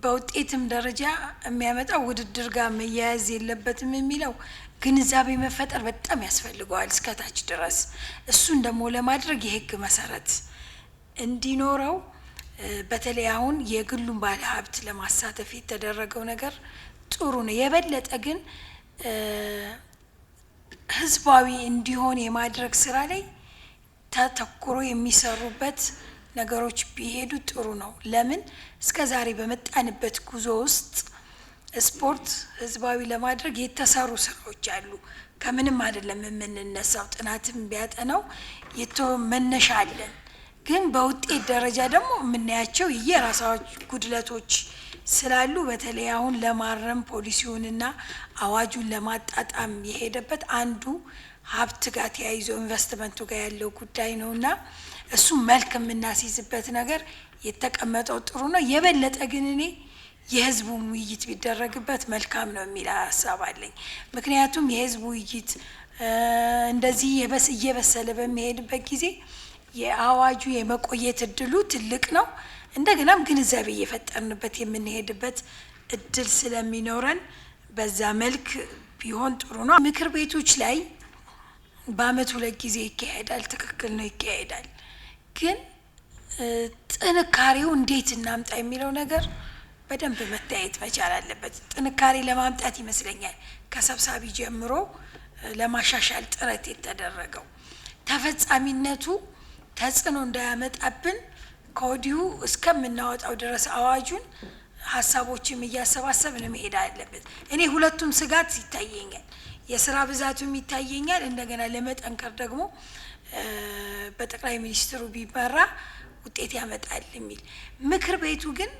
Speaker 11: በውጤትም ደረጃ የሚያመጣው ውድድር ጋር መያያዝ የለበትም የሚለው ግንዛቤ መፈጠር በጣም ያስፈልገዋል እስከታች ድረስ። እሱን ደግሞ ለማድረግ የህግ መሰረት እንዲኖረው በተለይ አሁን የግሉን ባለ ሀብት ለማሳተፍ የተደረገው ነገር ጥሩ ነው። የበለጠ ግን ህዝባዊ እንዲሆን የማድረግ ስራ ላይ ተተኩሮ የሚሰሩበት ነገሮች ቢሄዱ ጥሩ ነው። ለምን እስከዛሬ በመጣንበት ጉዞ ውስጥ ስፖርት ህዝባዊ ለማድረግ የተሰሩ ስራዎች አሉ። ከምንም አይደለም የምንነሳው። ጥናትም ቢያጠናው መነሻ አለን። ግን በውጤት ደረጃ ደግሞ የምናያቸው የራሳቸው ጉድለቶች ስላሉ በተለይ አሁን ለማረም ፖሊሲውንና አዋጁን ለማጣጣም የሄደበት አንዱ ሀብት ጋር ተያይዞ ኢንቨስትመንቱ ጋር ያለው ጉዳይ ነውና እሱ መልክ የምናስይዝበት ነገር የተቀመጠው ጥሩ ነው። የበለጠ ግን እኔ የህዝቡ ውይይት ቢደረግበት መልካም ነው የሚል ሀሳብ አለኝ። ምክንያቱም የህዝቡ ውይይት እንደዚህ እየበሰለ በሚሄድበት ጊዜ የአዋጁ የመቆየት እድሉ ትልቅ ነው። እንደገናም ግንዛቤ እየፈጠርንበት የምንሄድበት እድል ስለሚኖረን በዛ መልክ ቢሆን ጥሩ ነው። ምክር ቤቶች ላይ በአመት 2 ጊዜ ይካሄዳል። ትክክል ነው፣ ይካሄዳል። ግን ጥንካሬው እንዴት እናምጣ የሚለው ነገር በደንብ መታየት መቻል አለበት። ጥንካሬ ለማምጣት ይመስለኛል ከሰብሳቢ ጀምሮ ለማሻሻል ጥረት የተደረገው። ተፈጻሚነቱ ተጽዕኖ እንዳያመጣብን ከወዲሁ እስከምናወጣው ድረስ አዋጁን ሀሳቦችም እያሰባሰብን መሄድ አለበት። እኔ ሁለቱም ስጋት ይታየኛል። የስራ ብዛቱም ይታየኛል። እንደገና ለመጠንከር ደግሞ በጠቅላይ ሚኒስትሩ ቢመራ ውጤት ያመጣል የሚል ምክር ቤቱ ግን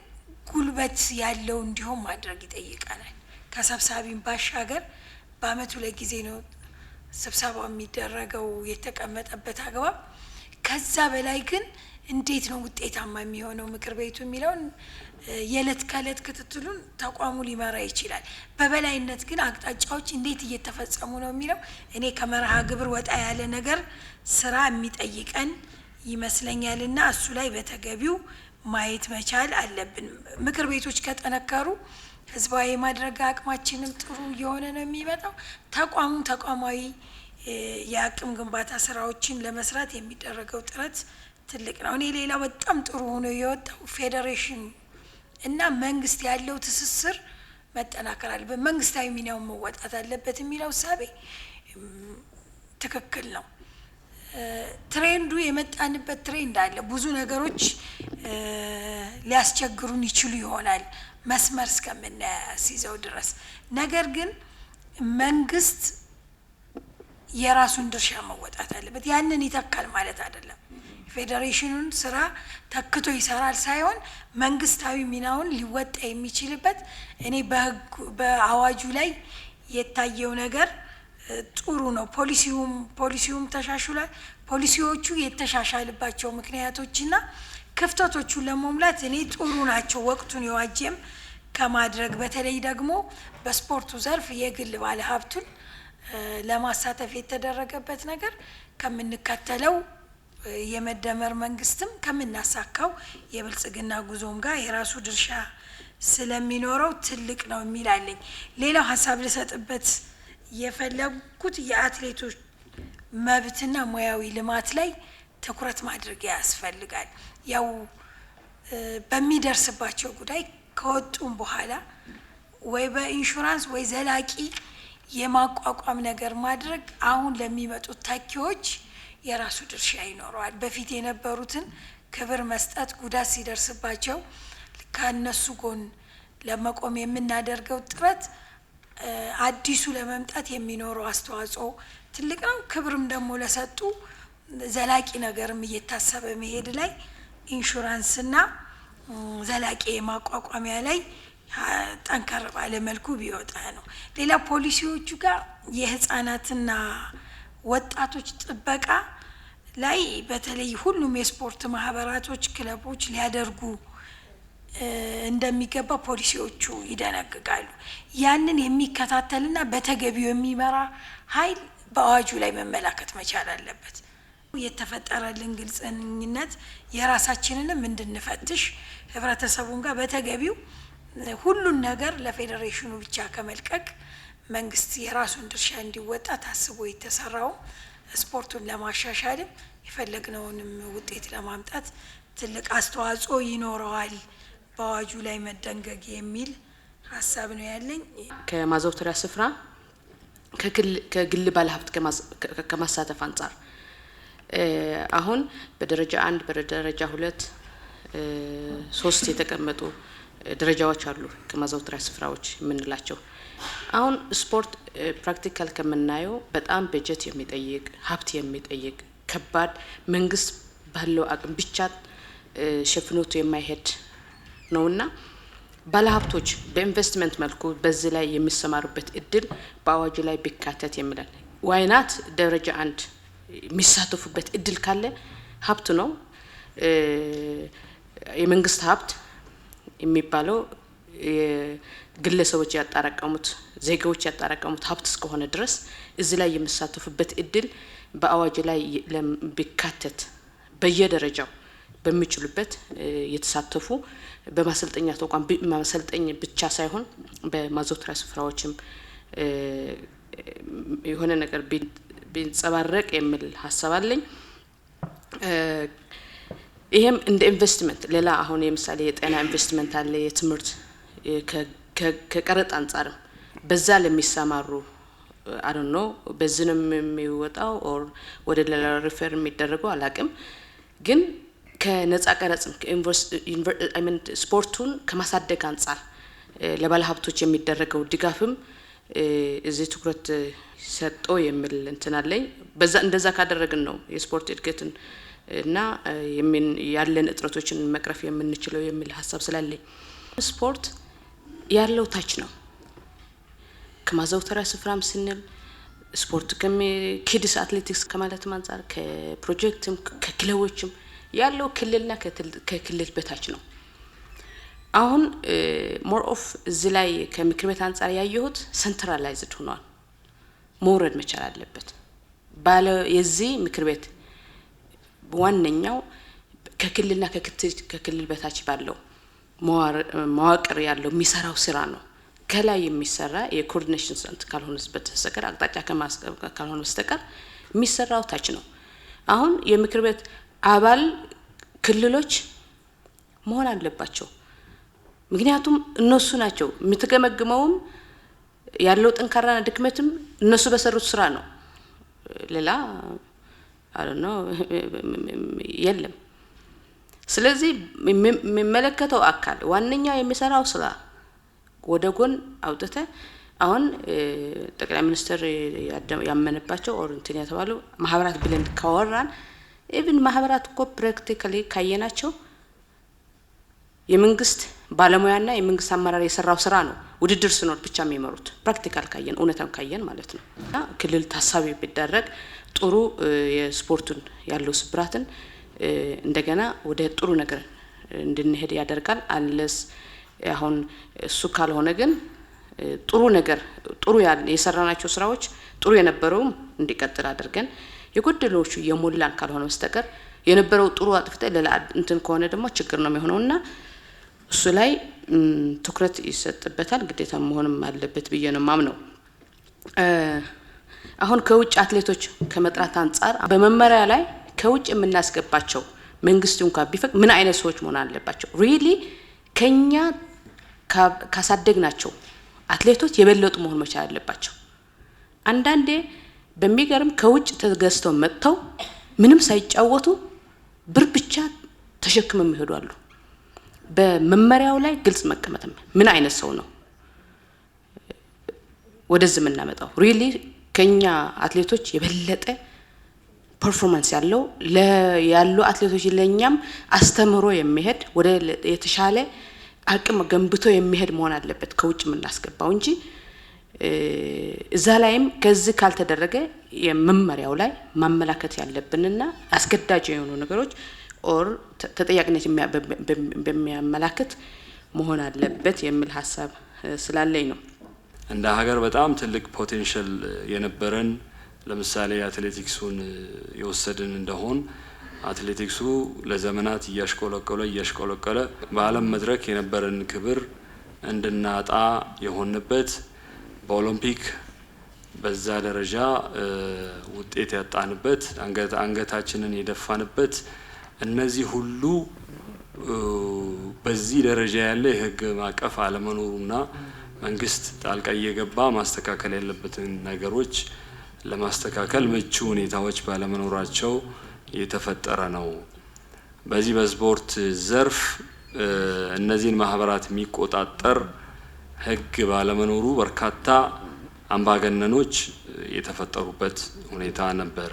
Speaker 11: ጉልበት ያለው እንዲሆን ማድረግ ይጠይቃናል። ከሰብሳቢም ባሻገር በአመት 2 ጊዜ ነው ስብሰባው የሚደረገው የተቀመጠበት አግባብ። ከዛ በላይ ግን እንዴት ነው ውጤታማ የሚሆነው ምክር ቤቱ የሚለውን የዕለት ከዕለት ክትትሉን ተቋሙ ሊመራ ይችላል። በበላይነት ግን አቅጣጫዎች እንዴት እየተፈጸሙ ነው የሚለው እኔ ከመርሃ ግብር ወጣ ያለ ነገር ስራ የሚጠይቀን ይመስለኛልና እሱ ላይ በተገቢው ማየት መቻል አለብን። ምክር ቤቶች ከጠነከሩ ህዝባዊ ማድረግ አቅማችንም ጥሩ እየሆነ ነው የሚመጣው። ተቋማዊ የአቅም ግንባታ ስራዎችን ለመስራት የሚደረገው ጥረት ትልቅ ነው። እኔ ሌላው በጣም ጥሩ ሆኖ የወጣው ፌዴሬሽን እና መንግስት ያለው ትስስር መጠናከር አለበት፣ መንግስታዊ ሚናውን መወጣት አለበት የሚለው እሳቤ ትክክል ነው። ትሬንዱ የመጣንበት ትሬንድ አለ። ብዙ ነገሮች ሊያስቸግሩን ይችሉ ይሆናል መስመር እስከምናስይዘው ድረስ። ነገር ግን መንግስት የራሱን ድርሻ መወጣት አለበት። ያንን ይተካል ማለት አይደለም። ፌዴሬሽኑን ስራ ተክቶ ይሰራል ሳይሆን መንግስታዊ ሚናውን ሊወጣ የሚችልበት እኔ በአዋጁ ላይ የታየው ነገር ጥሩ ነው። ፖሊሲውም ተሻሽሏል። ፖሊሲዎቹ የተሻሻልባቸው ምክንያቶችና ክፍተቶቹን ለመሙላት እኔ ጥሩ ናቸው። ወቅቱን የዋጀም ከማድረግ በተለይ ደግሞ በስፖርቱ ዘርፍ የግል ባለሀብቱን ለማሳተፍ የተደረገበት ነገር ከምንከተለው የመደመር መንግስትም ከምናሳካው የብልጽግና ጉዞም ጋር የራሱ ድርሻ ስለሚኖረው ትልቅ ነው የሚላለኝ። ሌላው ሀሳብ ልሰጥበት የፈለጉት የአትሌቶች መብትና ሙያዊ ልማት ላይ ትኩረት ማድረግ ያስፈልጋል። ያው በሚደርስባቸው ጉዳይ ከወጡም በኋላ ወይ በኢንሹራንስ ወይ ዘላቂ የማቋቋም ነገር ማድረግ አሁን ለሚመጡት ታኪዎች የራሱ ድርሻ ይኖረዋል። በፊት የነበሩትን ክብር መስጠት፣ ጉዳት ሲደርስባቸው ከነሱ ጎን ለመቆም የምናደርገው ጥረት አዲሱ ለመምጣት የሚኖረው አስተዋጽኦ ትልቅ ነው። ክብርም ደግሞ ለሰጡ ዘላቂ ነገርም እየታሰበ መሄድ ላይ ኢንሹራንስና ዘላቂ የማቋቋሚያ ላይ ጠንከር ባለ መልኩ ቢወጣ ነው። ሌላ ፖሊሲዎቹ ጋር የህፃናትና ወጣቶች ጥበቃ ላይ በተለይ ሁሉም የስፖርት ማህበራቶች፣ ክለቦች ሊያደርጉ እንደሚገባ ፖሊሲዎቹ ይደነግጋሉ። ያንን የሚከታተልና በተገቢው የሚመራ ኃይል በአዋጁ ላይ መመላከት መቻል አለበት። የተፈጠረልን ግልጽነት የራሳችንንም እንድንፈትሽ ህብረተሰቡን ጋር በተገቢው ሁሉን ነገር ለፌዴሬሽኑ ብቻ ከመልቀቅ መንግስት የራሱን ድርሻ እንዲወጣ ታስቦ የተሰራው ስፖርቱን ለማሻሻልም የፈለግነውንም ውጤት ለማምጣት ትልቅ አስተዋጽኦ ይኖረዋል በአዋጁ ላይ መደንገግ የሚል ሀሳብ ነው ያለኝ።
Speaker 12: ከማዘውተሪያ ስፍራ ከግል ባለሀብት ከማሳተፍ አንጻር አሁን በደረጃ 1 በደረጃ 2 3 የተቀመጡ ደረጃዎች አሉ ከማዘውተሪያ ስፍራዎች የምንላቸው። አሁን ስፖርት ፕራክቲካል ከምናየው በጣም በጀት የሚጠይቅ ሀብት የሚጠይቅ ከባድ መንግስት ባለው አቅም ብቻ ሸፍኖት የማይሄድ ነውና ባለሀብቶች በኢንቨስትመንት መልኩ በዚህ ላይ የሚሰማሩበት እድል በአዋጁ ላይ ቢካተት የሚላል። ዋይናት ደረጃ 1 የሚሳተፉበት እድል ካለ ሀብት ነው። የመንግስት ሀብት የሚባለው ግለሰቦች ያጣራቀሙት ዜጋዎች ያጣራቀሙት ሀብት እስከሆነ ድረስ እዚህ ላይ የሚሳተፉበት እድል በአዋጅ ላይ ቢካተት በየደረጃው በሚችሉበት የተሳተፉ በማሰልጠኛ ተቋም ማሰልጠኛ ብቻ ሳይሆን በማዘውተሪያ ስፍራዎችም የሆነ ነገር ቢንጸባረቅ የሚል ሀሳብ አለኝ። ይሄም እንደ ኢንቨስትመንት ሌላ አሁን የምሳሌ የጤና ኢንቨስትመንት አለ፣ የትምህርት ከቀረጥ አንጻርም በዛ ለሚሰማሩ አዶኖ በዝንም የሚወጣው ኦር ወደ ሌላ ሪፈር የሚደረገው አላቅም። ግን ከነጻ ቀረጽም ስፖርቱን ከማሳደግ አንጻር ለባለ ሀብቶች የሚደረገው ድጋፍም እዚህ ትኩረት ሰጥቶ የሚል እንትን አለኝ። በዛ እንደዛ ካደረግን ነው የስፖርት እድገትን እና ያለን እጥረቶችን መቅረፍ የምንችለው የሚል ሀሳብ ስላለኝ ስፖርት ያለው ታች ነው። ከማዘውተሪያ ስፍራም ስንል ስፖርት ኪድስ አትሌቲክስ ከማለት አንጻር ከፕሮጀክትም ከክለቦችም ያለው ክልልና ከክልል በታች ነው። አሁን ሞር ኦፍ እዚህ ላይ ከምክር ቤት አንፃር ያየሁት ሰንትራላይዝድ ሆኗል። መውረድ መቻል አለበት ባለ የዚህ ምክር ቤት ዋነኛው ከክልልና ከክልል በታች ባለው መዋቅር ያለው የሚሰራው ስራ ነው። ከላይ የሚሰራ የኮኦርዲኔሽን ሰንት ካልሆነ በስተቀር አቅጣጫ ከማስቀመጥ ካልሆነ በስተቀር የሚሰራው ታች ነው። አሁን የምክር ቤት አባል ክልሎች መሆን አለባቸው። ምክንያቱም እነሱ ናቸው የምትገመግመውም ያለው ጥንካሬና ድክመትም እነሱ በሰሩት ስራ ነው። ሌላ ነው የለም። ስለዚህ የሚመለከተው አካል ዋነኛው የሚሰራው ስራ ወደ ጎን አውጥተ አሁን ጠቅላይ ሚኒስትር ያመነባቸው ኦሪንቲን የተባሉ ማህበራት ብለን ካወራን ኢቭን ማህበራት እኮ ፕራክቲካሊ ካየናቸው የመንግስት ባለሙያና የመንግስት አመራር የሰራው ስራ ነው። ውድድር ሲኖር ብቻ የሚመሩት ፕራክቲካል ካየን እውነታው ካየን ማለት ነው። እና ክልል ታሳቢ ቢደረግ ጥሩ የስፖርቱን ያለው ስብራትን እንደገና ወደ ጥሩ ነገር እንድንሄድ ያደርጋል። አንለስ አሁን እሱ ካልሆነ ግን ጥሩ ነገር ጥሩ የሰራናቸው ስራዎች ጥሩ የነበረው እንዲቀጥል አድርገን የጎደሎቹ የሞላን ካልሆነ በስተቀር የነበረው ጥሩ አጥፍተ ለላ እንትን ከሆነ ደግሞ ችግር ነው የሚሆነውና እሱ ላይ ትኩረት ይሰጥበታል። ግዴታ መሆንም አለበት ብዬ ነው ማምነው። አሁን ከውጭ አትሌቶች ከመጥራት አንፃር በመመሪያ ላይ ከውጭ የምናስገባቸው መንግስት እንኳን ቢፈቅ ምን አይነት ሰዎች መሆን አለባቸው ሪሊ ከኛ ካሳደግናቸው አትሌቶች የበለጡ መሆን መቻል አለባቸው። አንዳንዴ በሚገርም ከውጭ ተገዝተው መጥተው ምንም ሳይጫወቱ ብር ብቻ ተሸክመው የሚሄዱ አሉ። በመመሪያው ላይ ግልጽ መቀመጥም ምን አይነት ሰው ነው ወደዚህ የምናመጣው ሪሊ ከኛ አትሌቶች የበለጠ ፐርፎርማንስ ያለው ያሉ አትሌቶች ለኛም አስተምሮ የሚሄድ ወደ የተሻለ አቅም ገንብቶ የሚሄድ መሆን አለበት ከውጭ የምናስገባው እንጂ እዛ ላይም ከዚህ ካልተደረገ የመመሪያው ላይ ማመላከት ያለብንና አስገዳጅ የሆኑ ነገሮች ኦር ተጠያቂነት በሚያመላክት መሆን አለበት የሚል ሐሳብ ስላለኝ ነው።
Speaker 13: እንደ ሀገር በጣም ትልቅ ፖቴንሻል የነበረን ለምሳሌ አትሌቲክሱን የወሰድን እንደሆን አትሌቲክሱ ለዘመናት እያሽቆለቆለ በዓለም መድረክ የነበረን ክብር እንድናጣ የሆነበት በኦሎምፒክ በዛ ደረጃ ውጤት ያጣንበት አንገታችንን የደፋንበት እነዚህ ሁሉ በዚህ ደረጃ ያለ የህግ ማቀፍ አለመኖሩና መንግስት ጣልቃ እየገባ ማስተካከል ያለበትን ነገሮች ለማስተካከል ምቹ ሁኔታዎች ባለመኖራቸው የተፈጠረ ነው። በዚህ በስፖርት ዘርፍ እነዚህን ማህበራት የሚቆጣጠር ህግ ባለመኖሩ በርካታ አምባገነኖች የተፈጠሩበት ሁኔታ ነበረ።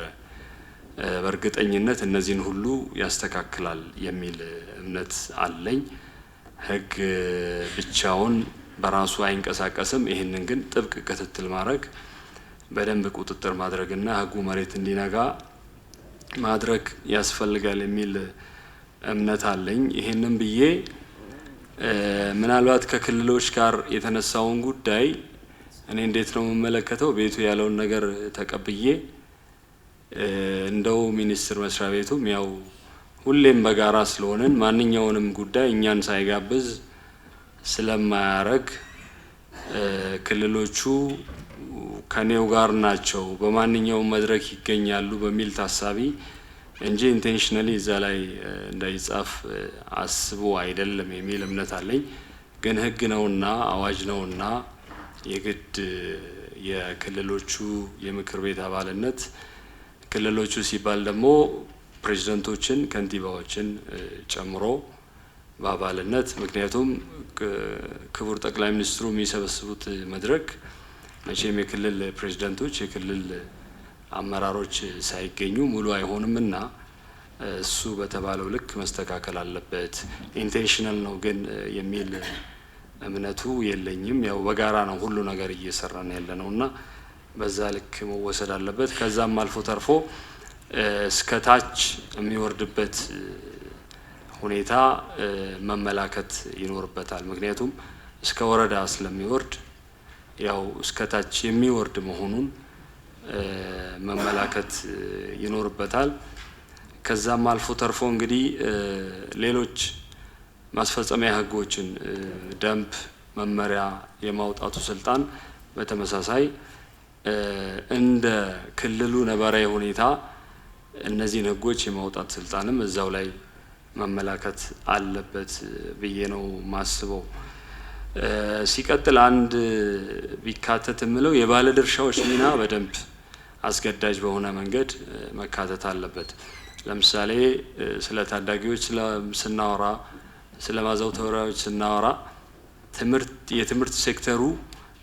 Speaker 13: በእርግጠኝነት እነዚህን ሁሉ ያስተካክላል የሚል እምነት አለኝ። ህግ ብቻውን በራሱ አይንቀሳቀስም። ይሄንን ግን ጥብቅ ክትትል ማድረግ በደንብ ቁጥጥር ማድረግና ህጉ መሬት እንዲነጋ ማድረግ ያስፈልጋል የሚል እምነት አለኝ። ይሄንን ብዬ ምናልባት ከክልሎች ጋር የተነሳውን ጉዳይ እኔ እንዴት ነው የምመለከተው ቤቱ ያለውን ነገር ተቀብዬ እንደው ሚኒስትር መስሪያ ቤቱም ያው ሁሌም በጋራ ስለሆነን ማንኛውንም ጉዳይ እኛን ሳይጋብዝ ስለማያረግ ክልሎቹ ከኔው ጋር ናቸው በማንኛውም መድረክ ይገኛሉ በሚል ታሳቢ እንጂ ኢንቴንሽናሊ እዛ ላይ እንዳይጻፍ አስቦ አይደለም የሚል እምነት አለኝ። ግን ህግ ነውና አዋጅ ነውና የግድ የክልሎቹ የምክር ቤት አባልነት ክልሎቹ ሲባል ደግሞ ፕሬዝዳንቶችን ከንቲባዎችን ጨምሮ በአባልነት ምክንያቱም ክቡር ጠቅላይ ሚኒስትሩ የሚሰበስቡት መድረክ መቼም የክልል ፕሬዝዳንቶች የክልል አመራሮች ሳይገኙ ሙሉ አይሆንምና እሱ በተባለው ልክ መስተካከል አለበት። ኢንቴንሽናል ነው ግን የሚል እምነቱ የለኝም። ያው በጋራ ነው ሁሉ ነገር እየሰራን ያለነውና በዛ ልክ መወሰድ አለበት። ከዛም አልፎ ተርፎ እስከታች የሚወርድበት ሁኔታ መመላከት ይኖርበታል። ምክንያቱም እስከ ወረዳ ስለሚወርድ ያው እስከታች የሚወርድ መሆኑን መመላከት ይኖርበታል። ከዛም አልፎ ተርፎ እንግዲህ ሌሎች ማስፈጸሚያ ህጎችን ደንብ መመሪያ የማውጣቱ ስልጣን በተመሳሳይ እንደ ክልሉ ነባራዊ ሁኔታ እነዚህን ህጎች የማውጣት ስልጣንም እዛው ላይ መመላከት አለበት ብዬ ነው ማስበው። ሲቀጥል አንድ ቢካተት የምለው የባለድርሻዎች ሚና በደንብ አስገዳጅ በሆነ መንገድ መካተት አለበት። ለምሳሌ ስለ ታዳጊዎች ስናወራ፣ ስለ ማዘውተሪያዎች ስናወራ የትምህርት ሴክተሩ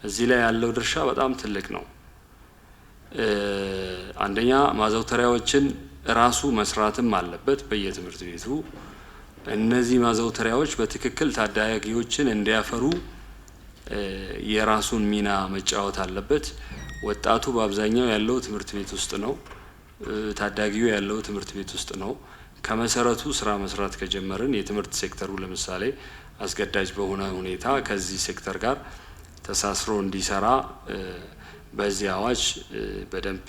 Speaker 13: እዚህ ላይ ያለው ድርሻ በጣም ትልቅ ነው። አንደኛ ማዘውተሪያዎችን ራሱ መስራትም አለበት በየትምህርት ቤቱ። እነዚህ ማዘውተሪያዎች በትክክል ታዳጊዎችን እንዲያፈሩ የራሱን ሚና መጫወት አለበት። ወጣቱ በአብዛኛው ያለው ትምህርት ቤት ውስጥ ነው። ታዳጊው ያለው ትምህርት ቤት ውስጥ ነው። ከመሰረቱ ስራ መስራት ከጀመርን የትምህርት ሴክተሩ ለምሳሌ አስገዳጅ በሆነ ሁኔታ ከዚህ ሴክተር ጋር ተሳስሮ እንዲሰራ በዚህ አዋጅ በደንብ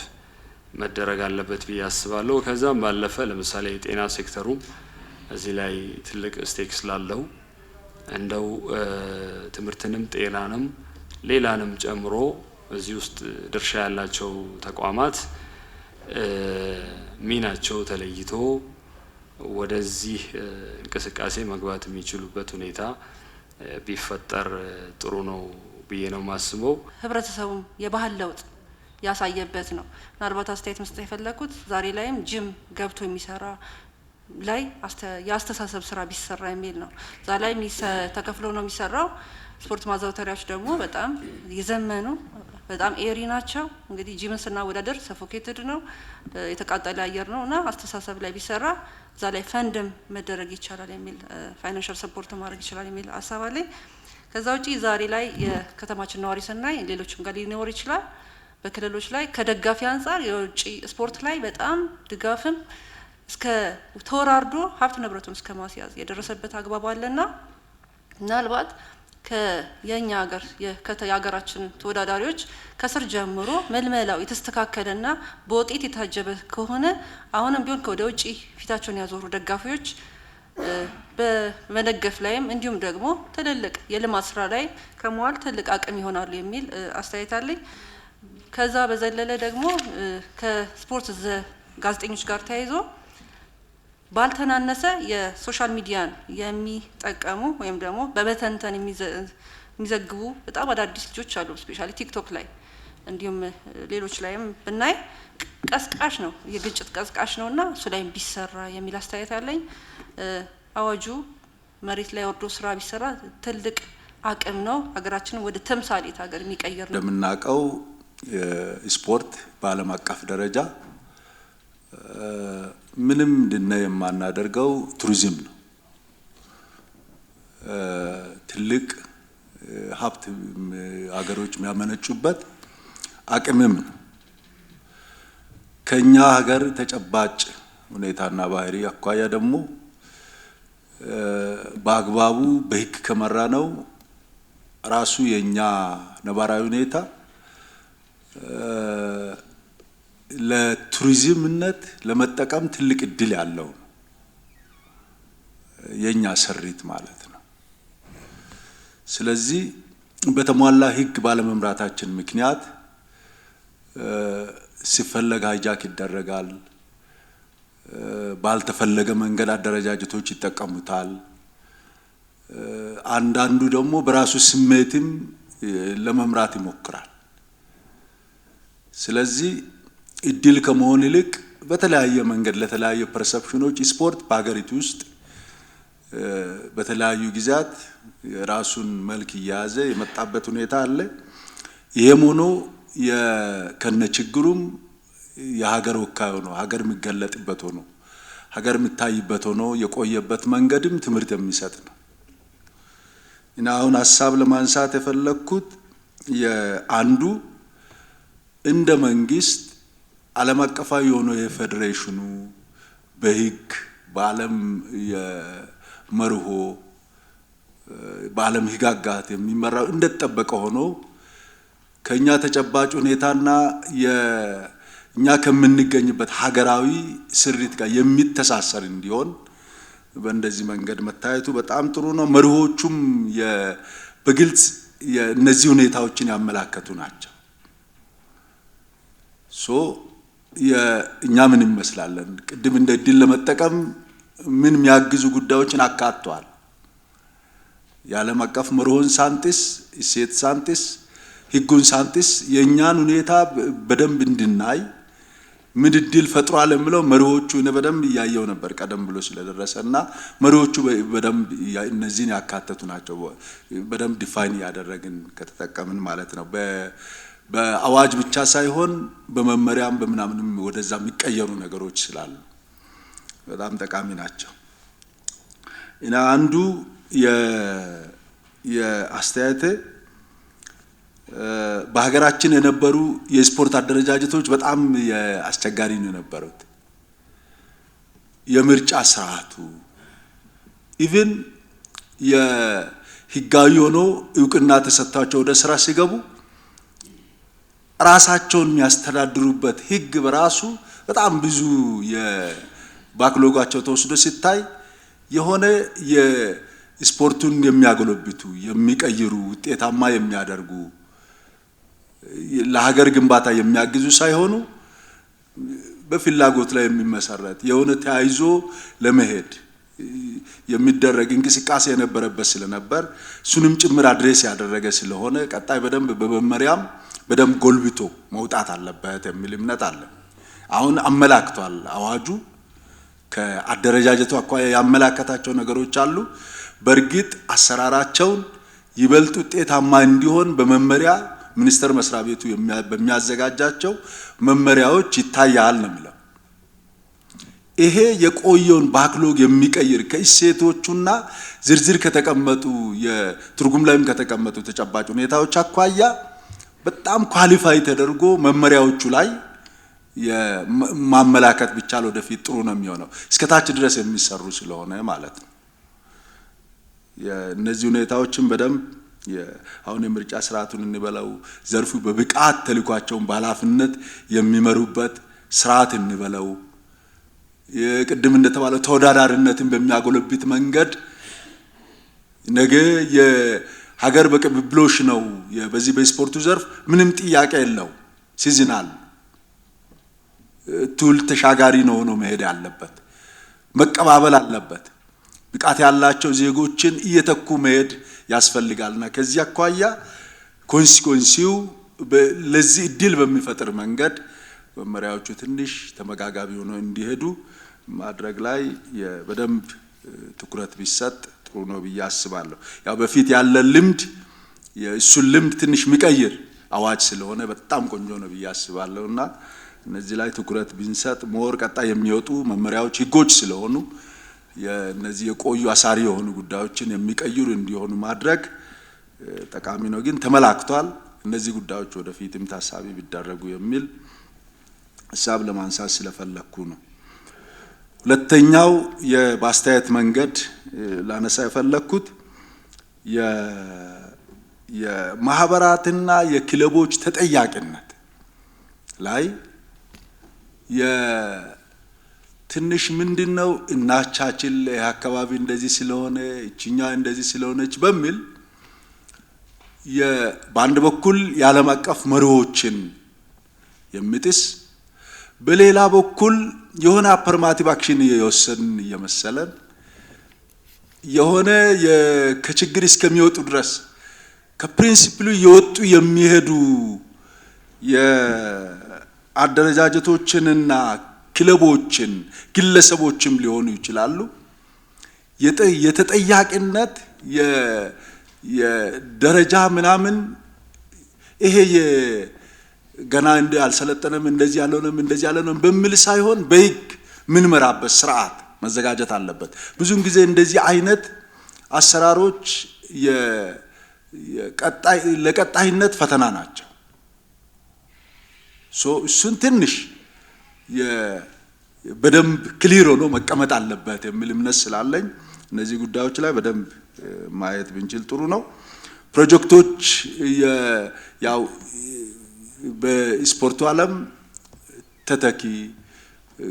Speaker 13: መደረግ አለበት ብዬ አስባለሁ። ከዛም ባለፈ ለምሳሌ የጤና ሴክተሩ እዚህ ላይ ትልቅ ስቴክ ስላለው እንደው ትምህርትንም ጤናንም ሌላንም ጨምሮ እዚህ ውስጥ ድርሻ ያላቸው ተቋማት ሚናቸው ተለይቶ ወደዚህ እንቅስቃሴ መግባት የሚችሉበት ሁኔታ ቢፈጠር ጥሩ ነው ብዬ ነው ማስበው።
Speaker 14: ህብረተሰቡም የባህል ለውጥ ያሳየበት ነው። ምናልባት አስተያየት መስጠት የፈለኩት ዛሬ ላይም ጅም ገብቶ የሚሰራ ላይ የአስተሳሰብ ስራ ቢሰራ የሚል ነው። ዛ ላይ ተከፍሎ ነው የሚሰራው። ስፖርት ማዘውተሪያዎች ደግሞ በጣም የዘመኑ በጣም ኤሪ ናቸው። እንግዲህ ጂምን ስናወዳደር ሰፎኬትድ ነው፣ የተቃጠለ አየር ነው እና አስተሳሰብ ላይ ቢሰራ እዛ ላይ ፈንድም መደረግ ይቻላል የሚል ፋይናንሻል ሰፖርት ማድረግ ይችላል የሚል ሀሳብ አለኝ። ከዛ ውጪ ዛሬ ላይ የከተማችን ነዋሪ ስናይ ሌሎችም ጋር ሊኖር ይችላል። በክልሎች ላይ ከደጋፊ አንጻር የውጪ ስፖርት ላይ በጣም ድጋፍም እስከ ተወራርዶ ሀብት ንብረቱን እስከ ማስያዝ የደረሰበት አግባብ አለና ምናልባት የኛ ሀገር የሀገራችን ተወዳዳሪዎች ከስር ጀምሮ መልመላው የተስተካከለና በውጤት የታጀበ ከሆነ አሁንም ቢሆን ወደ ውጪ ፊታቸውን ያዞሩ ደጋፊዎች በመደገፍ ላይም እንዲሁም ደግሞ ትልልቅ የልማት ስራ ላይ ከመዋል ትልቅ አቅም ይሆናሉ የሚል አስተያየት አለኝ። ከዛ በዘለለ ደግሞ ከስፖርት ጋዜጠኞች ጋር ተያይዞ ባልተናነሰ የሶሻል ሚዲያን የሚጠቀሙ ወይም ደግሞ በመተንተን የሚዘግቡ በጣም አዳዲስ ልጆች አሉ። ስፔሻሊ ቲክቶክ ላይ እንዲሁም ሌሎች ላይም ብናይ ቀስቃሽ ነው፣ የግጭት ቀስቃሽ ነውና እሱ ላይም ቢሰራ የሚል አስተያየት አለኝ። አዋጁ መሬት ላይ ወርዶ ስራ ቢሰራ ትልቅ አቅም ነው። ሀገራችንን ወደ ተምሳሌት ሀገር የሚቀይር ነው።
Speaker 15: እንደምናውቀው ስፖርት በዓለም አቀፍ ደረጃ ምንም እንድናይ የማናደርገው ቱሪዝም ነው። ትልቅ ሀብት ሀገሮች የሚያመነጩበት አቅምም ነው። ከኛ ሀገር ተጨባጭ ሁኔታና ባህሪ አኳያ ደግሞ በአግባቡ በሕግ ከመራ ነው ራሱ የኛ ነባራዊ ሁኔታ ለቱሪዝምነት ለመጠቀም ትልቅ እድል ያለው ነው። የኛ ስሪት ማለት ነው። ስለዚህ በተሟላ ሕግ ባለመምራታችን ምክንያት ሲፈለግ ሃይጃክ ይደረጋል፣ ባልተፈለገ መንገድ አደረጃጀቶች ይጠቀሙታል። አንዳንዱ ደግሞ በራሱ ስሜትም ለመምራት ይሞክራል። ስለዚህ እድል ከመሆን ይልቅ በተለያየ መንገድ ለተለያየ ፐርሰፕሽኖች ስፖርት በሀገሪቱ ውስጥ በተለያዩ ጊዜያት ራሱን መልክ እየያዘ የመጣበት ሁኔታ አለ። ይሄም ሆኖ ከነችግሩም የሀገር ወካይ ሆኖ ሀገር የሚገለጥበት ሆኖ ሀገር የሚታይበት ሆኖ የቆየበት መንገድም ትምህርት የሚሰጥ ነው እና አሁን ሀሳብ ለማንሳት የፈለኩት አንዱ እንደ መንግስት ዓለም አቀፋዊ የሆነ የፌዴሬሽኑ በህግ በዓለም የመርሆ በዓለም ህግጋት የሚመራው እንደተጠበቀ ሆኖ ከኛ ተጨባጭ ሁኔታና እኛ ከምንገኝበት ሀገራዊ ስሪት ጋር የሚተሳሰር እንዲሆን በእንደዚህ መንገድ መታየቱ በጣም ጥሩ ነው። መርሆቹም በግልጽ እነዚህ ሁኔታዎችን ያመላከቱ ናቸው። እኛ ምን እንመስላለን? ቅድም እንደ እድል ለመጠቀም ምን የሚያግዙ ጉዳዮችን አካቷል። የዓለም አቀፍ መርሆን ሳንቲስ እሴት ሳንቲስ ህጉን ሳንቲስ የእኛን ሁኔታ በደንብ እንድናይ ምን እድል ፈጥሯል የሚለው መርሆቹ በደንብ እያየው ነበር ቀደም ብሎ ስለደረሰና መርሆቹ በደንብ እነዚህን ያካተቱ ናቸው። በደንብ ዲፋይን ያደረግን ከተጠቀምን ማለት ነው። በአዋጅ ብቻ ሳይሆን በመመሪያም በምናምንም ወደዛ የሚቀየሩ ነገሮች ስላሉ በጣም ጠቃሚ ናቸው። እና አንዱ የአስተያየት በሀገራችን የነበሩ የስፖርት አደረጃጀቶች በጣም አስቸጋሪ ነው የነበሩት። የምርጫ ስርዓቱ ኢቭን የህጋዊ ሆኖ እውቅና ተሰጥቷቸው ወደ ስራ ሲገቡ ራሳቸውን የሚያስተዳድሩበት ህግ በራሱ በጣም ብዙ የባክሎጋቸው ተወስዶ ሲታይ የሆነ የስፖርቱን የሚያጎለብቱ የሚቀይሩ ውጤታማ የሚያደርጉ ለሀገር ግንባታ የሚያግዙ ሳይሆኑ በፍላጎት ላይ የሚመሰረት የሆነ ተያይዞ ለመሄድ የሚደረግ እንቅስቃሴ የነበረበት ስለነበር እሱንም ጭምር አድሬስ ያደረገ ስለሆነ ቀጣይ በደንብ በመመሪያም በደንብ ጎልብቶ መውጣት አለበት የሚል እምነት አለ። አሁን አመላክቷል አዋጁ ከአደረጃጀቱ አኳያ ያመላከታቸው ነገሮች አሉ። በእርግጥ አሰራራቸውን ይበልጥ ውጤታማ እንዲሆን በመመሪያ ሚኒስቴር መስሪያ ቤቱ በሚያዘጋጃቸው መመሪያዎች ይታያል ነው የሚለው። ይሄ የቆየውን ባክሎግ የሚቀይር ከእሴቶቹና ዝርዝር ከተቀመጡ የትርጉም ላይም ከተቀመጡ ተጨባጭ ሁኔታዎች አኳያ በጣም ኳሊፋይ ተደርጎ መመሪያዎቹ ላይ ማመላከት ብቻ ወደፊት ጥሩ ነው የሚሆነው እስከታች ድረስ የሚሰሩ ስለሆነ ማለት ነው። የነዚህ ሁኔታዎችን በደንብ አሁን የምርጫ ስርዓቱን እንበለው ዘርፉ በብቃት ተልኳቸውን በኃላፊነት የሚመሩበት ስርዓት እንበለው የቅድም እንደተባለው ተወዳዳሪነትን በሚያጎለብት መንገድ ነገ የሀገር በቅብብሎሽ ነው በዚህ በስፖርቱ ዘርፍ ምንም ጥያቄ የለው ሲዝናል ቱል ተሻጋሪ ነው መሄድ ያለበት መቀባበል አለበት ብቃት ያላቸው ዜጎችን እየተኩ መሄድ ያስፈልጋልና ከዚህ አኳያ ኮንሲኩዌንሲው ለዚህ እድል በሚፈጥር መንገድ መመሪያዎቹ ትንሽ ተመጋጋቢ ሆነው እንዲሄዱ ማድረግ ላይ በደንብ ትኩረት ቢሰጥ ጥሩ ነው ብዬ አስባለሁ። ያው በፊት ያለ ልምድ የእሱን ልምድ ትንሽ የሚቀይር አዋጅ ስለሆነ በጣም ቆንጆ ነው ብዬ አስባለሁና እነዚህ ላይ ትኩረት ቢንሰጥ ሞር ቀጣይ የሚወጡ መመሪያዎች ህጎች ስለሆኑ የነዚህ የቆዩ አሳሪ የሆኑ ጉዳዮችን የሚቀይሩ እንዲሆኑ ማድረግ ጠቃሚ ነው። ግን ተመላክቷል እነዚህ ጉዳዮች ወደፊትም ታሳቢ ቢደረጉ የሚል ሐሳብ ለማንሳት ስለፈለኩ ነው። ሁለተኛው በአስተያየት መንገድ ላነሳ የፈለኩት የማህበራትና የክለቦች ተጠያቂነት ላይ ትንሽ ምንድነው እናቻችል አካባቢ እንደዚህ ስለሆነ እቺኛ እንደዚህ ስለሆነች በሚል በአንድ በኩል የዓለም አቀፍ መርሆችን የሚጥስ በሌላ በኩል የሆነ አፐርማቲቭ አክሽን የወሰን እየመሰለን የሆነ ከችግር እስከሚወጡ ድረስ ከፕሪንሲፕሉ የወጡ የሚሄዱ የአደረጃጀቶችንና ክለቦችን ግለሰቦችም ሊሆኑ ይችላሉ የተጠያቂነት የደረጃ ምናምን ይሄ ገና እንደ አልሰለጠነም እንደዚህ ያለውንም እንደዚህ ያለውንም በሚል ሳይሆን በህግ ምን መራበት ስርዓት መዘጋጀት አለበት። ብዙን ጊዜ እንደዚህ አይነት አሰራሮች ለቀጣይነት ፈተና ናቸው። እሱን ትንሽ በደንብ ክሊር ሆኖ መቀመጥ አለበት የሚል እምነት ስላለኝ እነዚህ ጉዳዮች ላይ በደንብ ማየት ብንችል ጥሩ ነው። ፕሮጀክቶች ያው በስፖርቱ ዓለም ተተኪ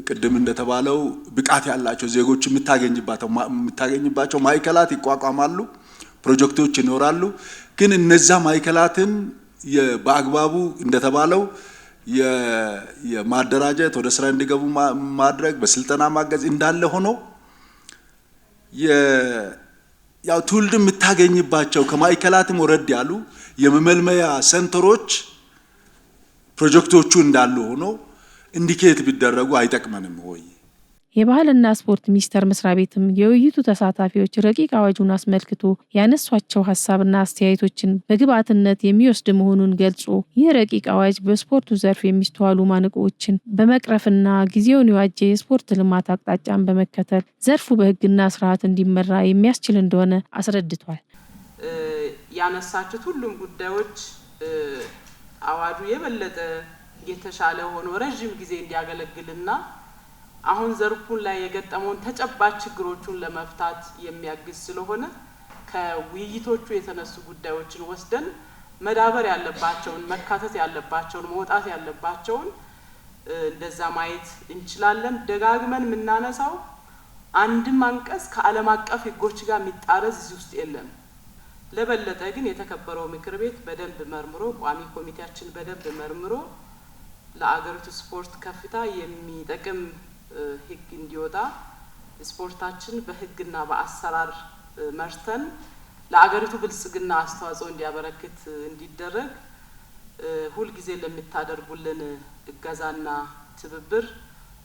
Speaker 15: ቅድም እንደተባለው ብቃት ያላቸው ዜጎች የምታገኝባቸው ማዕከላት ይቋቋማሉ፣ ፕሮጀክቶች ይኖራሉ። ግን እነዛ ማዕከላትን በአግባቡ እንደተባለው የማደራጀት ወደ ስራ እንዲገቡ ማድረግ በስልጠና ማገዝ እንዳለ ሆኖ ያው ትውልድ የምታገኝባቸው ከማዕከላትም ወረድ ያሉ የመመልመያ ሴንተሮች ፕሮጀክቶቹ እንዳሉ ሆኖ ኢንዲኬት ቢደረጉ አይጠቅመንም ወይ?
Speaker 1: የባህልና ስፖርት ሚኒስቴር መስሪያ ቤትም የውይይቱ ተሳታፊዎች ረቂቅ አዋጁን አስመልክቶ ያነሷቸው ሀሳብና አስተያየቶችን በግብዓትነት የሚወስድ መሆኑን ገልጾ ይህ ረቂቅ አዋጅ በስፖርቱ ዘርፍ የሚስተዋሉ ማነቆዎችን በመቅረፍና ጊዜውን የዋጀ የስፖርት ልማት አቅጣጫን በመከተል ዘርፉ በሕግና ስርዓት እንዲመራ የሚያስችል እንደሆነ አስረድቷል።
Speaker 12: ያነሳችሁት ሁሉም ጉዳዮች አዋጁ የበለጠ የተሻለ ሆኖ ረጅም ጊዜ እንዲያገለግልና አሁን ዘርፉን ላይ የገጠመውን ተጨባጭ ችግሮቹን ለመፍታት የሚያግዝ ስለሆነ ከውይይቶቹ የተነሱ ጉዳዮችን ወስደን መዳበር ያለባቸውን መካተት ያለባቸውን መውጣት ያለባቸውን እንደዛ ማየት እንችላለን። ደጋግመን የምናነሳው አንድም አንቀጽ ከዓለም አቀፍ ሕጎች ጋር የሚጣረስ እዚህ ውስጥ የለም። ለበለጠ ግን የተከበረው ምክር ቤት በደንብ መርምሮ ቋሚ ኮሚቴያችን በደንብ መርምሮ ለአገሪቱ ስፖርት ከፍታ የሚጠቅም ሕግ እንዲወጣ ስፖርታችን በሕግና በአሰራር መርተን ለአገሪቱ ብልጽግና አስተዋጽኦ እንዲያበረክት እንዲደረግ ሁልጊዜ ለምታደርጉልን እገዛና ትብብር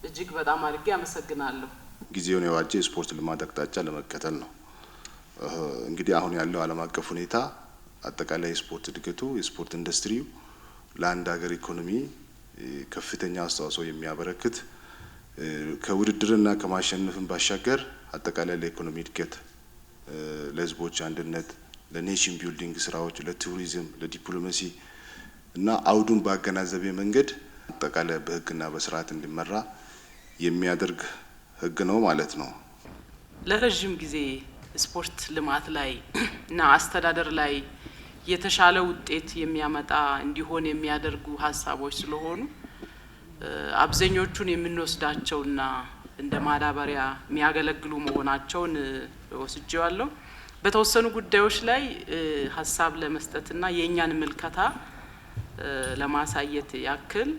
Speaker 12: እጅግ በጣም አድርጌ አመሰግናለሁ።
Speaker 3: ጊዜውን የዋጀ የስፖርት ልማት አቅጣጫ ለመከተል ነው። እንግዲህ አሁን ያለው ዓለም አቀፍ ሁኔታ አጠቃላይ የስፖርት እድገቱ የስፖርት ኢንዱስትሪው ለአንድ ሀገር ኢኮኖሚ ከፍተኛ አስተዋጽኦ የሚያበረክት ከውድድርና ከማሸነፍን ባሻገር አጠቃላይ ለኢኮኖሚ እድገት፣ ለህዝቦች አንድነት፣ ለኔሽን ቢልዲንግ ስራዎች፣ ለቱሪዝም፣ ለዲፕሎማሲ እና አውዱን ባገናዘበ መንገድ አጠቃላይ በህግና በስርዓት እንዲመራ የሚያደርግ ህግ ነው ማለት ነው።
Speaker 12: ለረጅም ጊዜ ስፖርት ልማት ላይ እና አስተዳደር ላይ የተሻለ ውጤት የሚያመጣ እንዲሆን የሚያደርጉ ሀሳቦች ስለሆኑ አብዛኞቹን የምንወስዳቸውና እንደ ማዳበሪያ የሚያገለግሉ መሆናቸውን ወስጄዋለሁ። በተወሰኑ ጉዳዮች ላይ ሀሳብ ለመስጠትና የእኛን ምልከታ ለማሳየት ያክል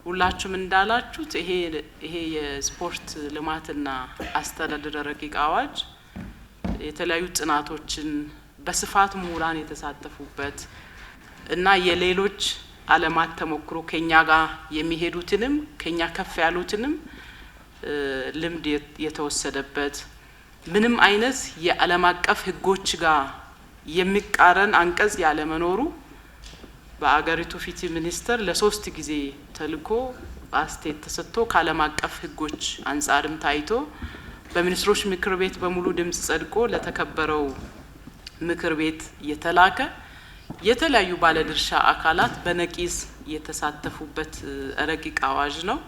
Speaker 12: ሁላችሁም እንዳላችሁት ይሄ የስፖርት ልማትና አስተዳደር ረቂቅ አዋጅ የተለያዩ ጥናቶችን በስፋት ምሁራን የተሳተፉበት እና የሌሎች ዓለማት ተሞክሮ ከኛ ጋር የሚሄዱትንም ከኛ ከፍ ያሉትንም ልምድ የተወሰደበት ምንም አይነት የዓለም አቀፍ ሕጎች ጋር የሚቃረን አንቀጽ ያለመኖሩ በአገሪቱ ፍትህ ሚኒስቴር ለ3 ጊዜ ተልኮ አስተያየት ተሰጥቶ ከዓለም አቀፍ ሕጎች አንጻርም ታይቶ በሚኒስትሮች ምክር ቤት በሙሉ ድምጽ ጸድቆ ለተከበረው ምክር ቤት የተላከ የተለያዩ ባለድርሻ አካላት በነቂስ የተሳተፉበት ረቂቅ አዋጅ ነው።